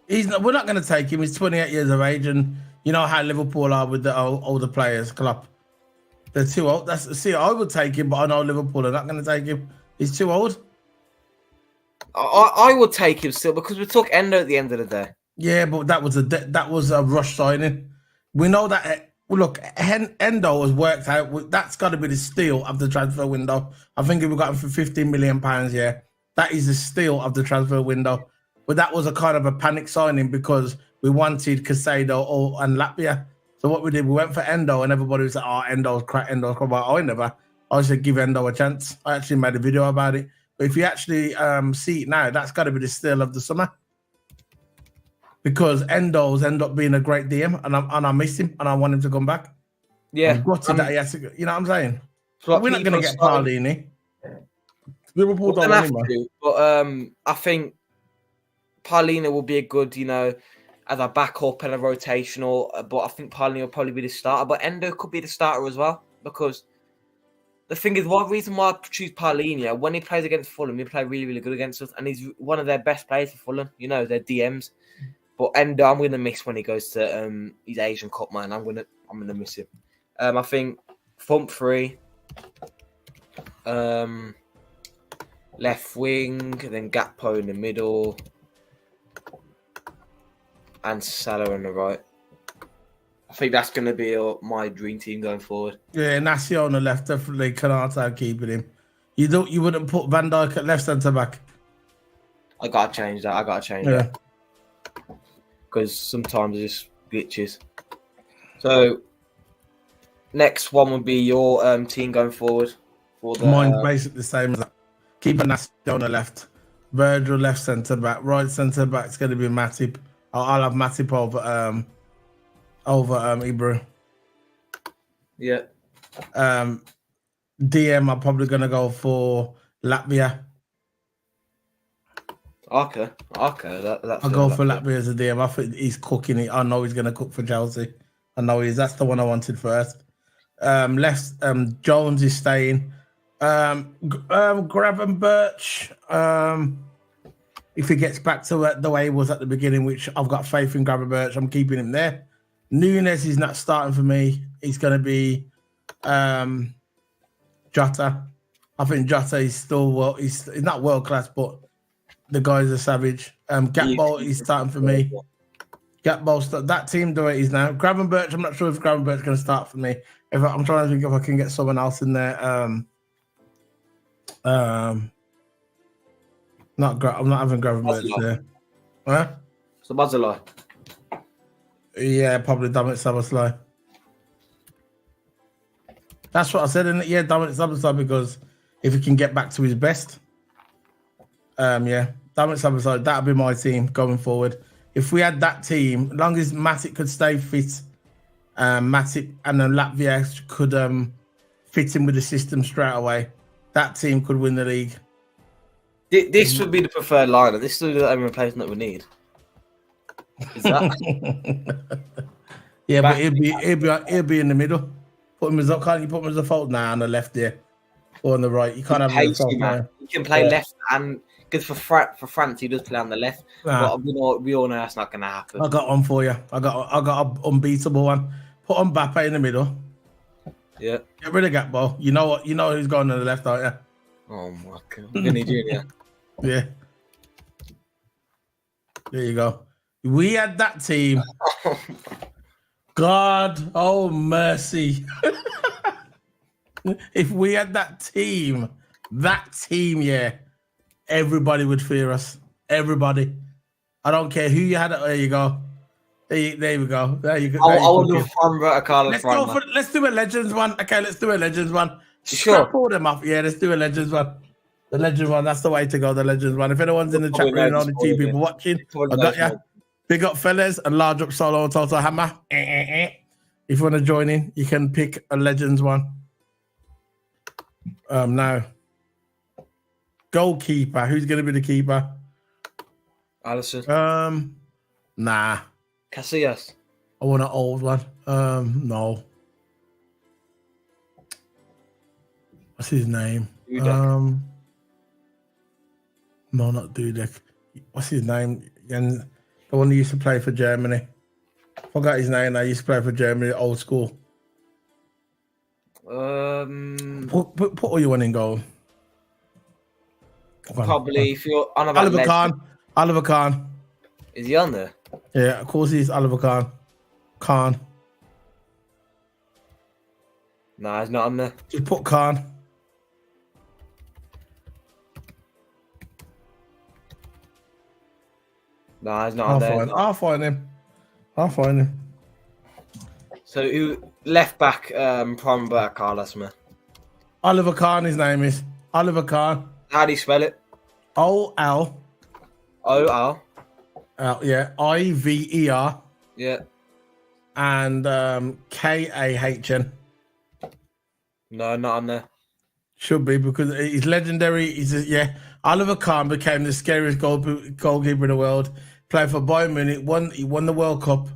We're not going to take him. He's 28 years of age, and you know how Liverpool are with the older players. Club, they're too old. I would take him, but I know Liverpool are not going to take him. He's too old. I would take him still because we took Endo at the end of the day. Yeah, but that was a rush signing. We know that. Look, Endo has worked out. That's got to be the steal of the transfer window. I think we got him for £15 million. Yeah, that is the steal of the transfer window. But that was a kind of a panic signing because we wanted Casado and Latvia. So what we did, we went for Endo, and everybody was like, "Oh, Endo's crap, Endo's crap." I said, "Give Endo a chance." I actually made a video about it. But if you actually see it now, that's got to be the steal of the summer. Because Endo's end up being a great DM, and I miss him, and I want him to come back. Yeah, that he has to go, you know what I'm saying? So we're not going to get Parlini. Liverpool don't have to, but I think Parlina will be a good, as a backup and a rotational. But I think Parlina will probably be the starter. But Endo could be the starter as well, because the thing is, one reason why I choose Parlina, when he plays against Fulham, he plays really, really good against us, and he's one of their best players for Fulham. Their DMs. But Endo, I'm going to miss when he goes to his Asian Cup, man. I'm gonna miss him. I think front three, left wing, then Gakpo in the middle, and Salah on the right. I think that's going to be my dream team going forward. Yeah, Nasio on the left, definitely. Canata keeping him. You wouldn't put Van Dijk at left centre back. I gotta change that. Because sometimes it just glitches. So next one would be your team going forward. Mine's basically the same as that. Keeping Nasio on the left. Virgil left centre back. Right centre back is going to be Matip. I'll have Matip over Ibra. Yeah. DM, I'm probably going to go for Latvia. Okay. I'll go for Latvia as a DM. I think he's cooking it. I know he's going to cook for Chelsea. I know that's the one I wanted first. Left, Jones is staying. Gravenberch. If he gets back to the way he was at the beginning, which I've got faith in Gravenberch, I'm keeping him there. Nunes is not starting for me. He's going to be Jota. I think Jota is still he's not world class, but the guy's a savage. Gakpo is starting for me. Gakpo, that team the way it is now. Gravenberch, I'm not sure if Gravenberch is going to start for me. I'm trying to think if I can get someone else in there. I'm not having Gravenberch there. Huh? So Bazalai. Yeah, probably Dominic Szoboszlai. That's what I said, isn't it? Yeah, Dominic Szoboszlai, because if he can get back to his best, yeah, Dominic Szoboszlai, that'd be my team going forward. If we had that team, as long as Matic could stay fit, Matic and then Latvia could fit in with the system straight away, that team could win the league. This would be the preferred lineup. This is the only replacement that we need. Is that? Yeah, but he'll be in the middle. Put him as can't you put him as a fault now on the left there or on the right? You can't have him as a fault now. He can play left and because for France he does play on the left. But we all know that's not going to happen. I got one for you. I got an unbeatable one. Put Mbappe in the middle. Yeah. Get rid of Gakpo. You know what? You know who's going on the left, aren't you? Oh my God, Vinny Junior. Yeah. There you go. We had that team. God, oh mercy. If we had that team, yeah, everybody would fear us. Everybody. I don't care who you had. There you go. There we go. There you go. I want to Fran Carlos. Let's do a Legends one. Okay, let's do a Legends one. Sure. Scrap all them off. Yeah, let's do a Legends one. The Legends one, that's the way to go, the Legends one. If anyone's in the chat room and only two people watching, I got you. Big up fellas and large up Solo and Total Hammer. If you want to join in, you can pick a Legends one. Now, goalkeeper. Who's going to be the keeper? Alisson. Nah. Casillas. I want an old one. No. What's his name? Dudek. No, not Dudek. What's his name? And the one who used to play for Germany. Forgot his name. I used to play for Germany, old school. Put all you want in goal. Probably if you're on about Oliver Kahn. Is he on there? Yeah, of course he's Oliver Kahn. No, he's not on there. Just put Kahn. No, he's not on there. I'll find him. So who left back Prem Carlos, man? Oliver Kahn, his name is. Oliver Kahn. How do you spell it? O-L. O-L. Yeah. I-V-E-R. Yeah. And K-A-H-N. No, not on there. Should be because he's legendary. Oliver Kahn became the scariest goalkeeper in the world. Played for Bayern Munich. He won the World Cup.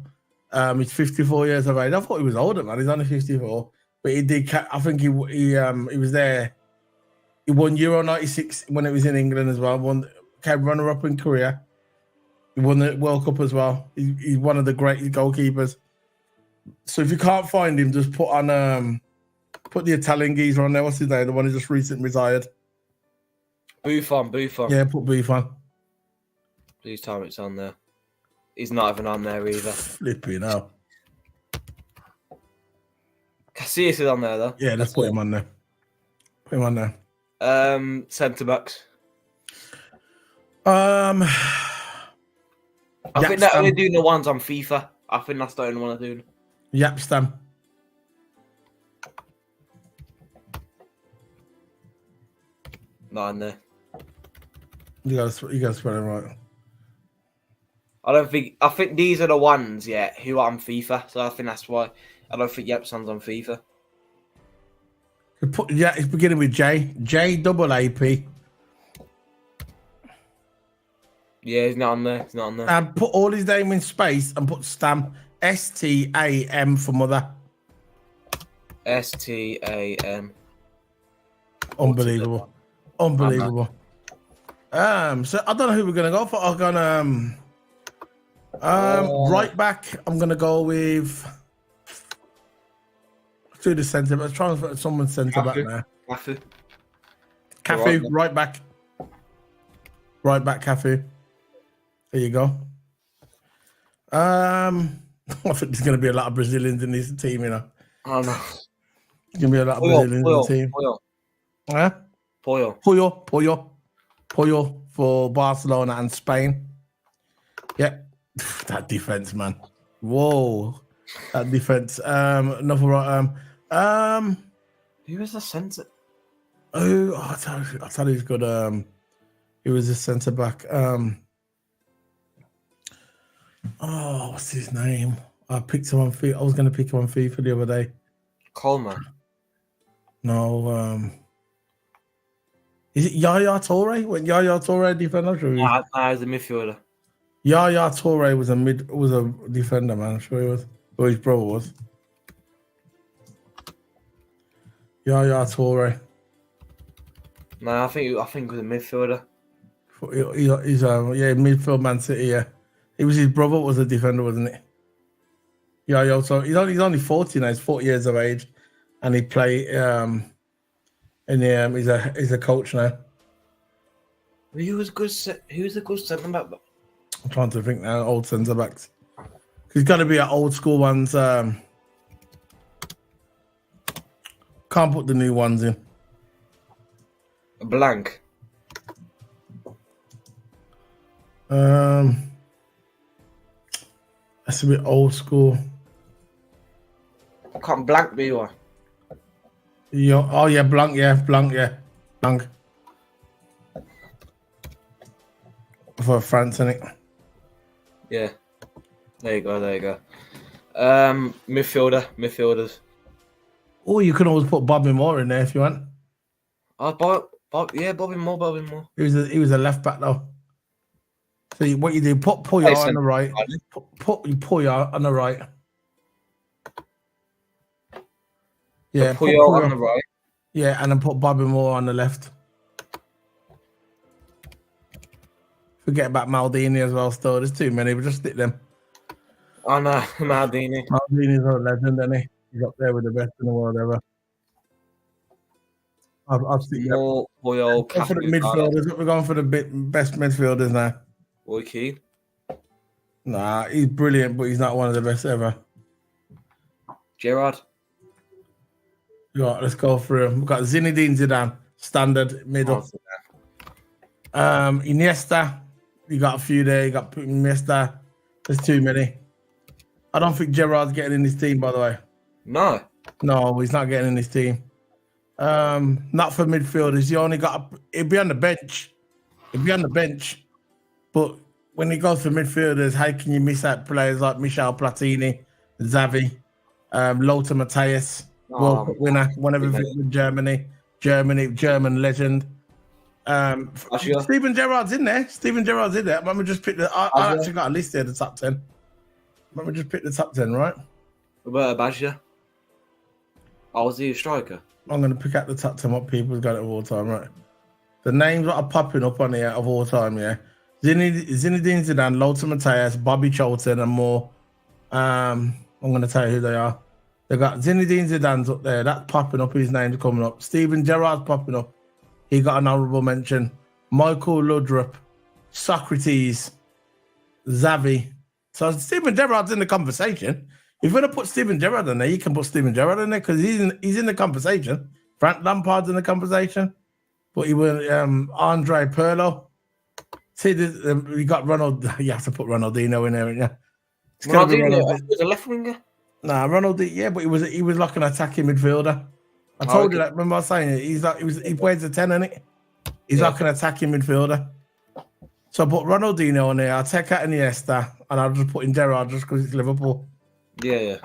He's 54 years of age. I thought he was older, man. He's only 54, but he did. I think he was there. He won Euro '96 when it was in England as well. Came runner up in Korea. He won the World Cup as well. He's one of the great goalkeepers. So if you can't find him, just put the Italian geezer on there. What's his name? The one who just recently retired. Buffon. Yeah, put Buffon. Please tell me it's on there. He's not even on there either. Flipping hell. Casillas is on there though. Yeah, let's put him on there. Centre backs. I think they're only doing the ones on FIFA. I think that's the only one they're doing. Yapstam. Not in there. You gotta spell it right. I think these are the ones, who are on FIFA. So I think that's why I don't think Yapstam's on FIFA. It's beginning with J. J-double-A-P. Yeah, he's not on there. And put all his name in space and put Stam. S-T-A-M for mother. S-T-A-M. Unbelievable. So I don't know who we're gonna go for. I'm gonna right back. I'm gonna go with. Let's do the centre. Let's try and put someone centre back now. Cafu, right back. Cafu. There you go. I think there's gonna be a lot of Brazilians in this team, you know. Oh no. There's gonna be a lot of Brazilians in the team. Pollo. Huh? Pollo. for Barcelona and Spain. Yeah, that defense, man. Whoa, that defense. Another Who was the centre? Oh, I tell you, he's good. He was a centre back. What's his name? I picked him on FIFA. I was going to pick him on FIFA the other day. Coleman. No, is it Yaya Toure? When Yaya Toure defender? Sure Nah, he's a midfielder. Yaya Toure was a defender, man. I'm sure he was. Or his brother was. Yaya Toure. Nah, I think he was a midfielder. He's midfield Man City. Yeah, it was his brother was a defender, wasn't it? Yeah. So he's only 40 now. He's 40 years of age, and he play he's a coach now. Who was a good centre back? I'm trying to think now. Old centre backs. He's got to be an old school ones. Can't put the new ones in. A blank. That's a bit old school. I can't blank be one. Blanc, Blanc. For France, innit? Yeah. There you go. Midfielders. Oh, you can always put Bobby Moore in there if you want. Oh, Bobby Moore. He was a left back though. So what you do, put Puyol on the right. Put Puyol on the right. Yeah, put Puyol on the right. Yeah, and then put Bobby Moore on the left. Forget about Maldini as well. Still, there's too many. But just stick them. Oh no, Maldini. Maldini's a legend, isn't he? He's up there with the best in the world ever. I've seen More Puyol. Go for the midfielders. We're going for the best midfielders now. Roy Keane. Nah, he's brilliant, but he's not one of the best ever. Gerrard. Right, let's go through him. We've got Zinedine Zidane, standard middle. Iniesta, you got a few there. You got Iniesta. There's too many. I don't think Gerrard's getting in this team, by the way. No, he's not getting in this team. Not for midfielders. You only got he'll be on the bench. But when he goes for midfielders, how can you miss out players like Michel Platini, Xavi, Lothar Matthäus, World Cup winner, won everything with Germany, German legend. Steven Gerrard's in there. Let me just pick I actually got a list here, the top 10. Let me just pick the top 10, right? Roberto Baggio. Oh, was he a striker? I'm going to pick out the top 10 what people's got it of all time, right? The names that are popping up on here of all time, yeah. Zinedine Zidane, Lothar Matthäus, Bobby Charlton, and more. I'm going to tell you who they are. They got Zinedine Zidane's up there. That's popping up. His name's coming up. Steven Gerrard's popping up. He got an honourable mention. Michael Laudrup, Socrates, Xavi. So Steven Gerrard's in the conversation. If you're going to put Steven Gerrard in there, you can put Steven Gerrard in there because he's in the conversation. Frank Lampard's in the conversation. But he was Andre Pirlo. See, you got Ronald. You have to put Ronaldinho in there, haven't you? Ronaldinho was a left winger. Nah, Ronaldinho. Yeah, but he was like an attacking midfielder. I told you that. Remember I was saying it? He plays the 10, innit? He's like an attacking midfielder. So I put Ronaldinho on there. I'll take out Iniesta and I'll just put in Gerrard just because it's Liverpool. Yeah.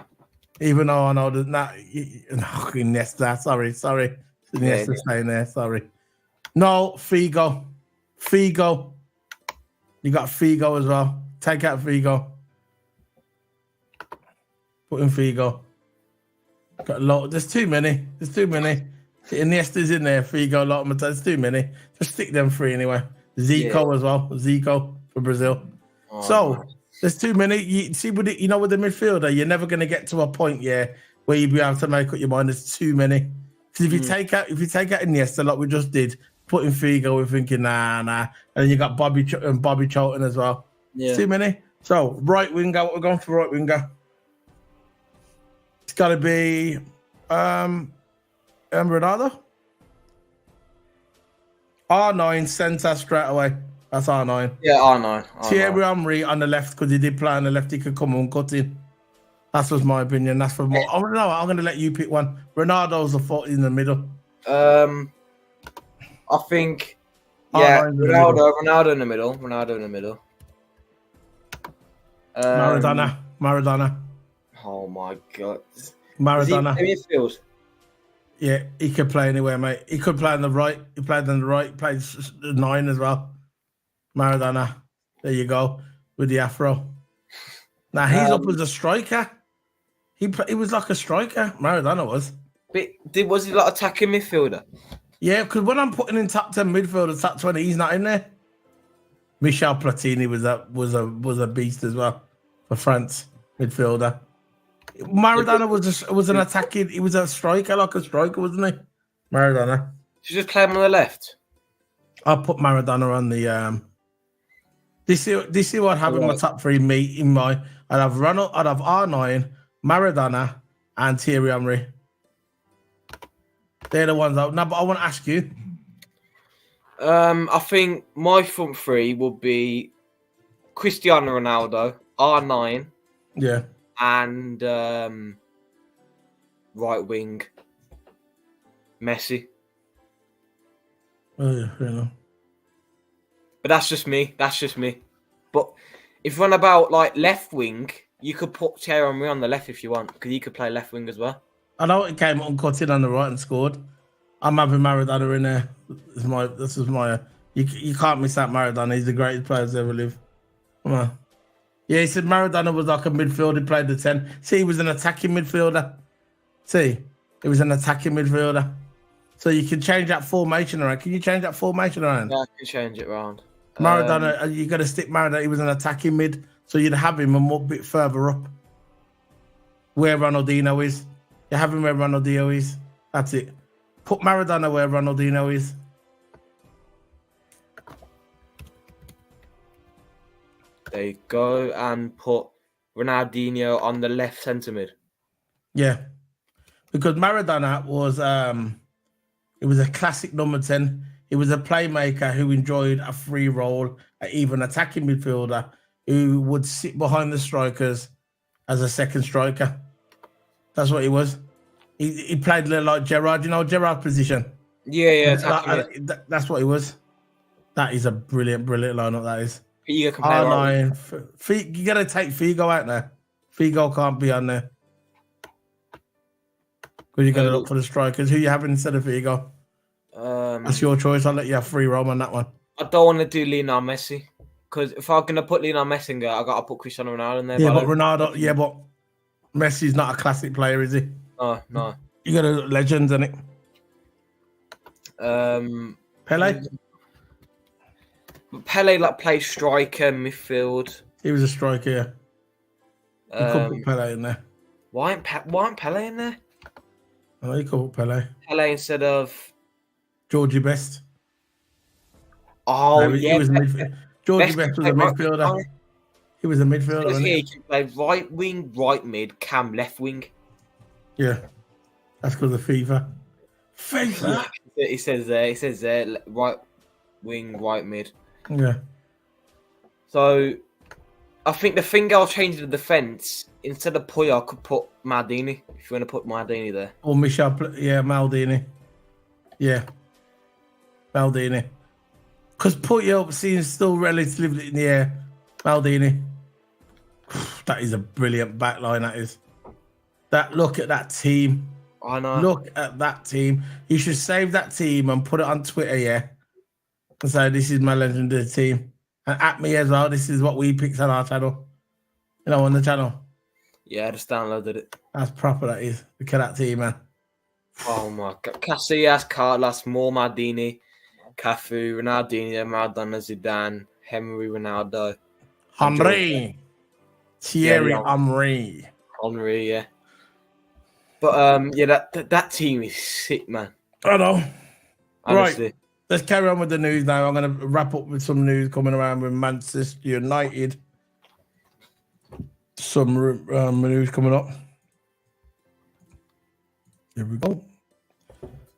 Even though I know that Iniesta. Sorry. Iniesta staying there. Sorry. No, Figo. You got Figo as well. Take out Figo. Put in Figo. Got a lot. There's too many. Iniesta's in there. Figo, Lothar. There's too many. Just stick them three anyway. Zico as well. Zico for Brazil. There's too many. You see, with the midfielder, you're never going to get to a point, where you'll be able to make up your mind. There's too many. Because if you take out Iniesta, like we just did, put in Figo, we're thinking nah, and then you got Bobby Charlton as well. Yeah. Too many. So right winger, what we're going for right winger? It's got to be Ronaldo. R9 centre straight away. That's R9. Yeah, R9. Thierry Henry on the left because he did play on the left. He could come and cut in. That was my opinion. That's for more. Oh no, I'm going to let you pick one. Ronaldo's the fault in the middle. I think. Yeah, Ronaldo in the middle. Ronaldo in the middle. Maradona. Oh my god. Maradona. Is he midfield? Yeah, he could play anywhere, mate. He could play on the right. He played on the right. He played 9 as well. Maradona. There you go with the afro. Now he's up as a striker. He was like a striker. Maradona was. But was he like attacking midfielder? Yeah, because when I'm putting in top 10 midfielders, top 20, he's not in there. Michel Platini was a beast as well for France midfielder. Maradona was an attacking. He was a striker, like a striker, wasn't he? Maradona. Should just play him on the left. I'll put Maradona on the. This is what having my top 3 meet in my. I'd have R9, Maradona, and Thierry Henry. They're the ones out. No, but I want to ask you. I think my front 3 would be Cristiano Ronaldo, R9. Yeah. And right wing, Messi. Oh yeah, fair enough. But that's just me. But if you're on about like left wing, you could put Thierry Henry on the left if you want, because he could play left wing as well. I know it came uncut in on the right and scored. I'm having Maradona in there. This is my. You can't miss out Maradona. He's the greatest player to ever live. Come on. Yeah, he said Maradona was like a midfielder. He played the 10. See, he was an attacking midfielder. See, he was an attacking midfielder. So you can change that formation around. Can you change that formation around? Yeah, I can change it around. Maradona, you got to stick Maradona. He was an attacking mid, so you'd have him a bit further up, where Ronaldinho is. You have him where Ronaldinho is. That's it. Put Maradona where Ronaldinho is. There you go, and put Ronaldinho on the left centre mid. Yeah, because Maradona was it was a classic number 10. He was a playmaker who enjoyed a free role, even attacking midfielder who would sit behind the strikers as a second striker. That's what he was. He played a little like Gerrard, you know, Gerrard's position. Yeah. That's what he was. That is a brilliant lineup. That is. Figo can play right. You gotta take Figo out there. Figo can't be on there. Because you gotta look for the strikers. Who you having instead of Figo? That's your choice. I'll let you have free roam on that one. I don't want to do Lionel Messi. Because if I'm gonna put Lionel Messi in there, I gotta put Cristiano Ronaldo in there. Yeah, but Ronaldo, but Messi's not a classic player, is he? No. You got a legend in it. Pele? Pele like plays striker, midfield. He was a striker, yeah. You could put Pele in there. Why aren't Pele in there? Oh, you could put Pele. Pele instead of Georgie Best. Oh, no, he was a midfielder. Georgie Best was a midfielder. He was a midfielder. He can play right wing, right mid, Cam left wing. Yeah, that's because of FIFA. FIFA. He says there, right wing, right mid. Yeah. So, I think the thing I'll change the defence, instead of Puyo, I could put Maldini, if you want to put Maldini there. Or Michel, Maldini. Yeah. Maldini. Because Puyo seems still relatively in the air. Maldini. That is a brilliant backline, that is. Look at that team. I know. Look at that team. You should save that team and put it on Twitter, yeah? And say, this is my legendary team. And at me as well, this is what we picked on our channel. You know, on the channel. Yeah, I just downloaded it. That's proper, that is. Look at that team, man. Oh my God. Casillas, Carlos, Moore, Maldini, Cafu, Ronaldinho, Maradona, Zidane, Henry, Ronaldo. Henry. Thierry Henry. Henry, yeah. But yeah, that team is sick, man. I know. Honestly. Right. Let's carry on with the news now. I'm going to wrap up with some news coming around with Manchester United. Some news coming up. Here we go.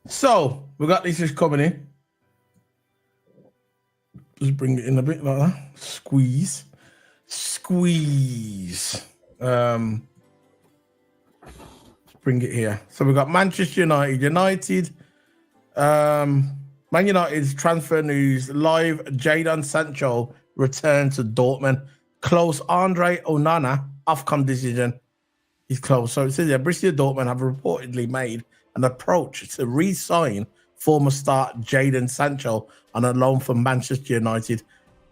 So, we got this just coming in. Just bring it in a bit like that. Squeeze. Bring it here. So we've got Manchester United. Man United's transfer news live. Jadon Sancho returned to Dortmund. Close Andre Onana Ofcom decision. He's close. So it says that Borussia Dortmund have reportedly made an approach to re-sign former star Jadon Sancho on a loan from Manchester United.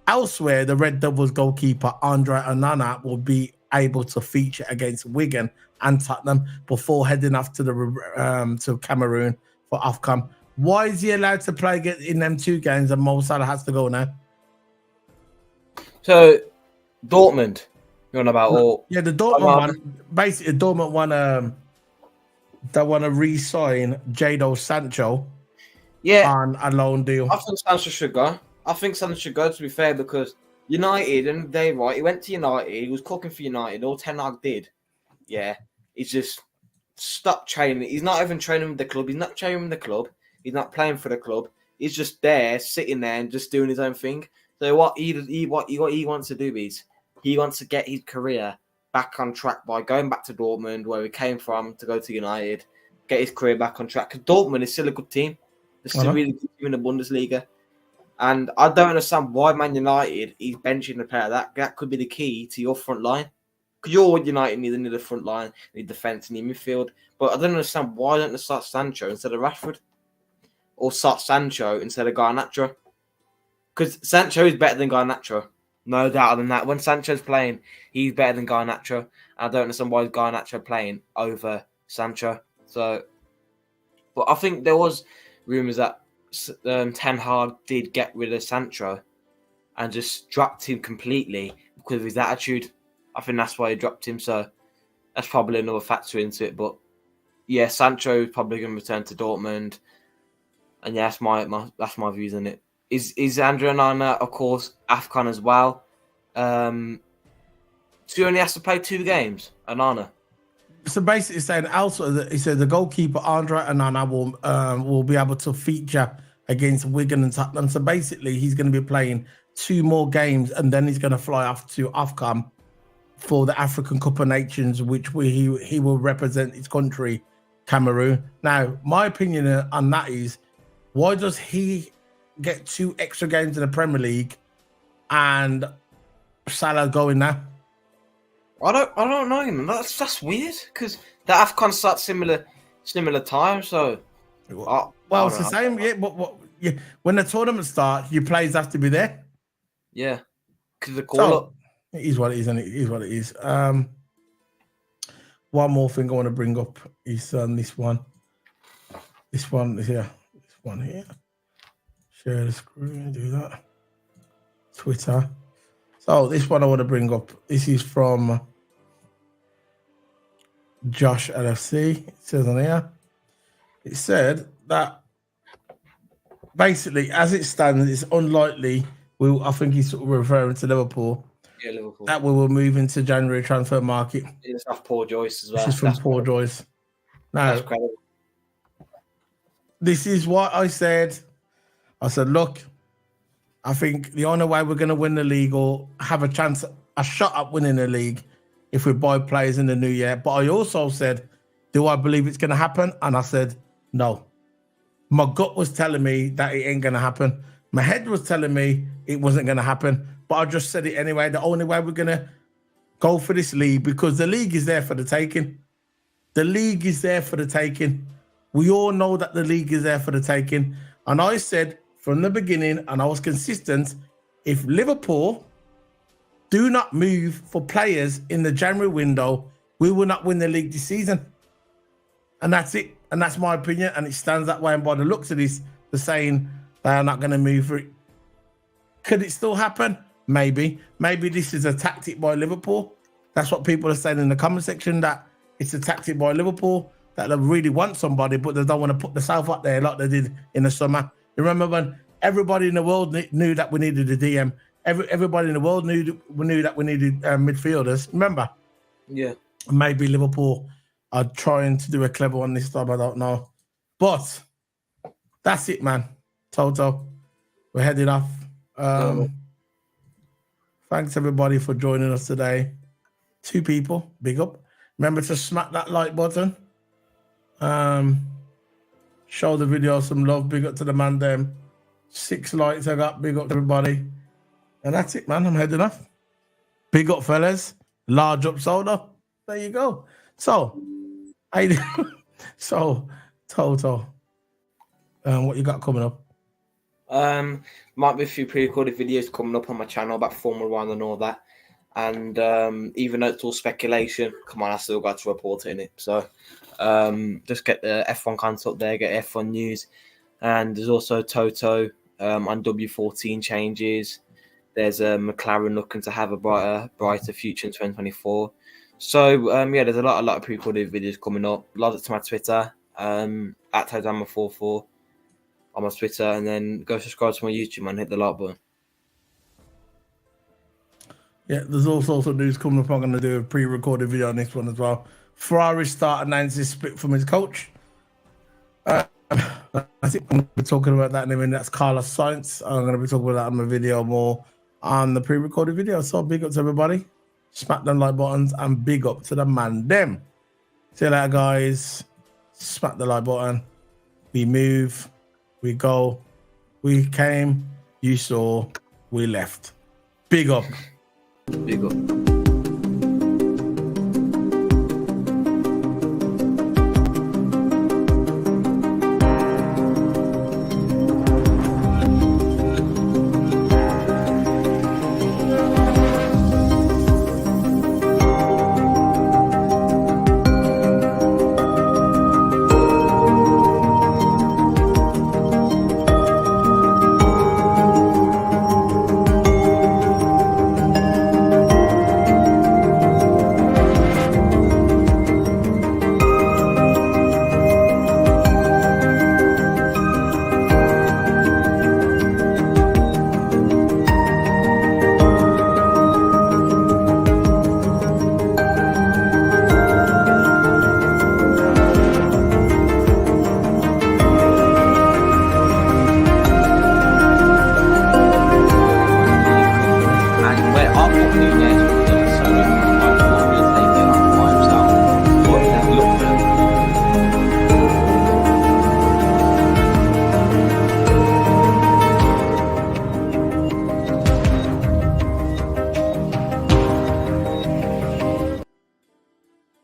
Elsewhere, the Red Devils goalkeeper Andre Onana will be able to feature against Wigan and Tottenham before heading off to to Cameroon for Ofcom. Why is he allowed to play in them 2 games and Mo Salah has to go now? So, Dortmund, you're on about all? Yeah, the Dortmund one. Basically, Dortmund want they want to re-sign Jadon Sancho. Yeah, on a loan deal. I think Sancho should go. I think Sancho should go, to be fair, because United, and they right, he went to United, he was cooking for United, all Ten Hag did. Yeah, he's just stopped training. He's not even training with the club. He's not training with the club. He's not playing for the club. He's just there, sitting there and just doing his own thing. So what he wants to do is he wants to get his career back on track by going back to Dortmund, where he came from, to go to United, get his career back on track. Because Dortmund is still a good team. They're still really good team in the Bundesliga. And I don't understand why Man United is benching a player. That could be the key to your front line. Because you're United need a front line, need defence, need midfield. But I don't understand why don't they start Sancho instead of Rashford? Or start Sancho instead of Garnacho? Because Sancho is better than Garnacho. No doubt than that. When Sancho's playing, he's better than Garnacho. I don't understand why Garnacho playing over Sancho. So, but I think there was rumours that Ten Hag did get rid of Sancho and just dropped him completely because of his attitude. I think that's why he dropped him. So that's probably another factor into it. But yeah, Sancho is probably going to return to Dortmund. And yeah, that's my views on it. Is Andre Onana, of course, AFCON as well. So he only has to play 2 games, Onana. So basically saying also he said the goalkeeper Andre Onana will be able to feature against Wigan and Tottenham. So basically he's going to be playing 2 more games and then he's going to fly off to Ofcom for the African Cup of Nations, which he will represent his country, Cameroon. Now, my opinion on that is, why does he get 2 extra games in the Premier League and Salah going now? I don't know, man. That's weird because the AFCON starts similar time. So, well, it's the same. Yeah, but when the tournament starts, your players have to be there. Yeah, because the call up. It is what it is, and it is what it is. One more thing I want to bring up is this one. This one is here. This one here. Share the screen. Do that. Twitter. So this one I want to bring up. This is from Josh LFC. It says on here. It said that basically, as it stands, it's unlikely. I think he's sort of referring to Liverpool. Yeah, Liverpool. That we will move into January transfer market. It's off Paul Joyce as well. This is from Paul Joyce. Now, this is what I said. I said, look, I think the only way we're going to win the league or have a shot at winning the league, if we buy players in the new year. But I also said, do I believe it's going to happen? And I said, no. My gut was telling me that it ain't going to happen. My head was telling me it wasn't going to happen. But I just said it anyway. The only way we're going to go for this league, because the league is there for the taking. The league is there for the taking. We all know that the league is there for the taking. And I said from the beginning, and I was consistent, if Liverpool do not move for players in the January window, we will not win the league this season. And that's it. And that's my opinion. And it stands that way. And by the looks of this, they're saying they are not going to move for it. Could it still happen? Maybe. Maybe this is a tactic by Liverpool. That's what people are saying in the comment section, that it's a tactic by Liverpool, that they really want somebody, but they don't want to put themselves up there like they did in the summer. You remember when everybody in the world knew that we needed a DM? Everybody in the world knew that we needed midfielders. Remember? Yeah. Maybe Liverpool are trying to do a clever one this time. I don't know. But that's it, man. Toto, we're heading off. Thanks everybody for joining us today. 2 people, big up. Remember to smack that like button. Show the video some love. Big up to the man them. 6 likes I got. Big up to everybody. And that's it, man. I'm heading off. Big up, fellas. Large up soda. There you go. So, Toto. What you got coming up? Might be a few pre-recorded videos coming up on my channel about Formula One and all that. And even though it's all speculation, come on, I still got to report it in it. So just get the F1 content up there, get F1 news. And there's also Toto on W14 changes. There's McLaren looking to have a brighter future in 2024. So yeah, there's a lot of pre-recorded videos coming up. Log it to my Twitter at Todama44 on my Twitter, and then go subscribe to my YouTube and hit the like button. Yeah, there's all sorts of news coming up. I'm going to do a pre-recorded video on this one as well. Ferrari started announcing split from his coach. I think I'm going to be talking about that in a minute. That's Carlos Sainz. I'm going to be talking about that on my video more on the pre-recorded video. So big up to everybody. Smack them like buttons and big up to the man them. See you later, guys. Smack the like button. We move. We go. We came. You saw. We left. Big up. Big up.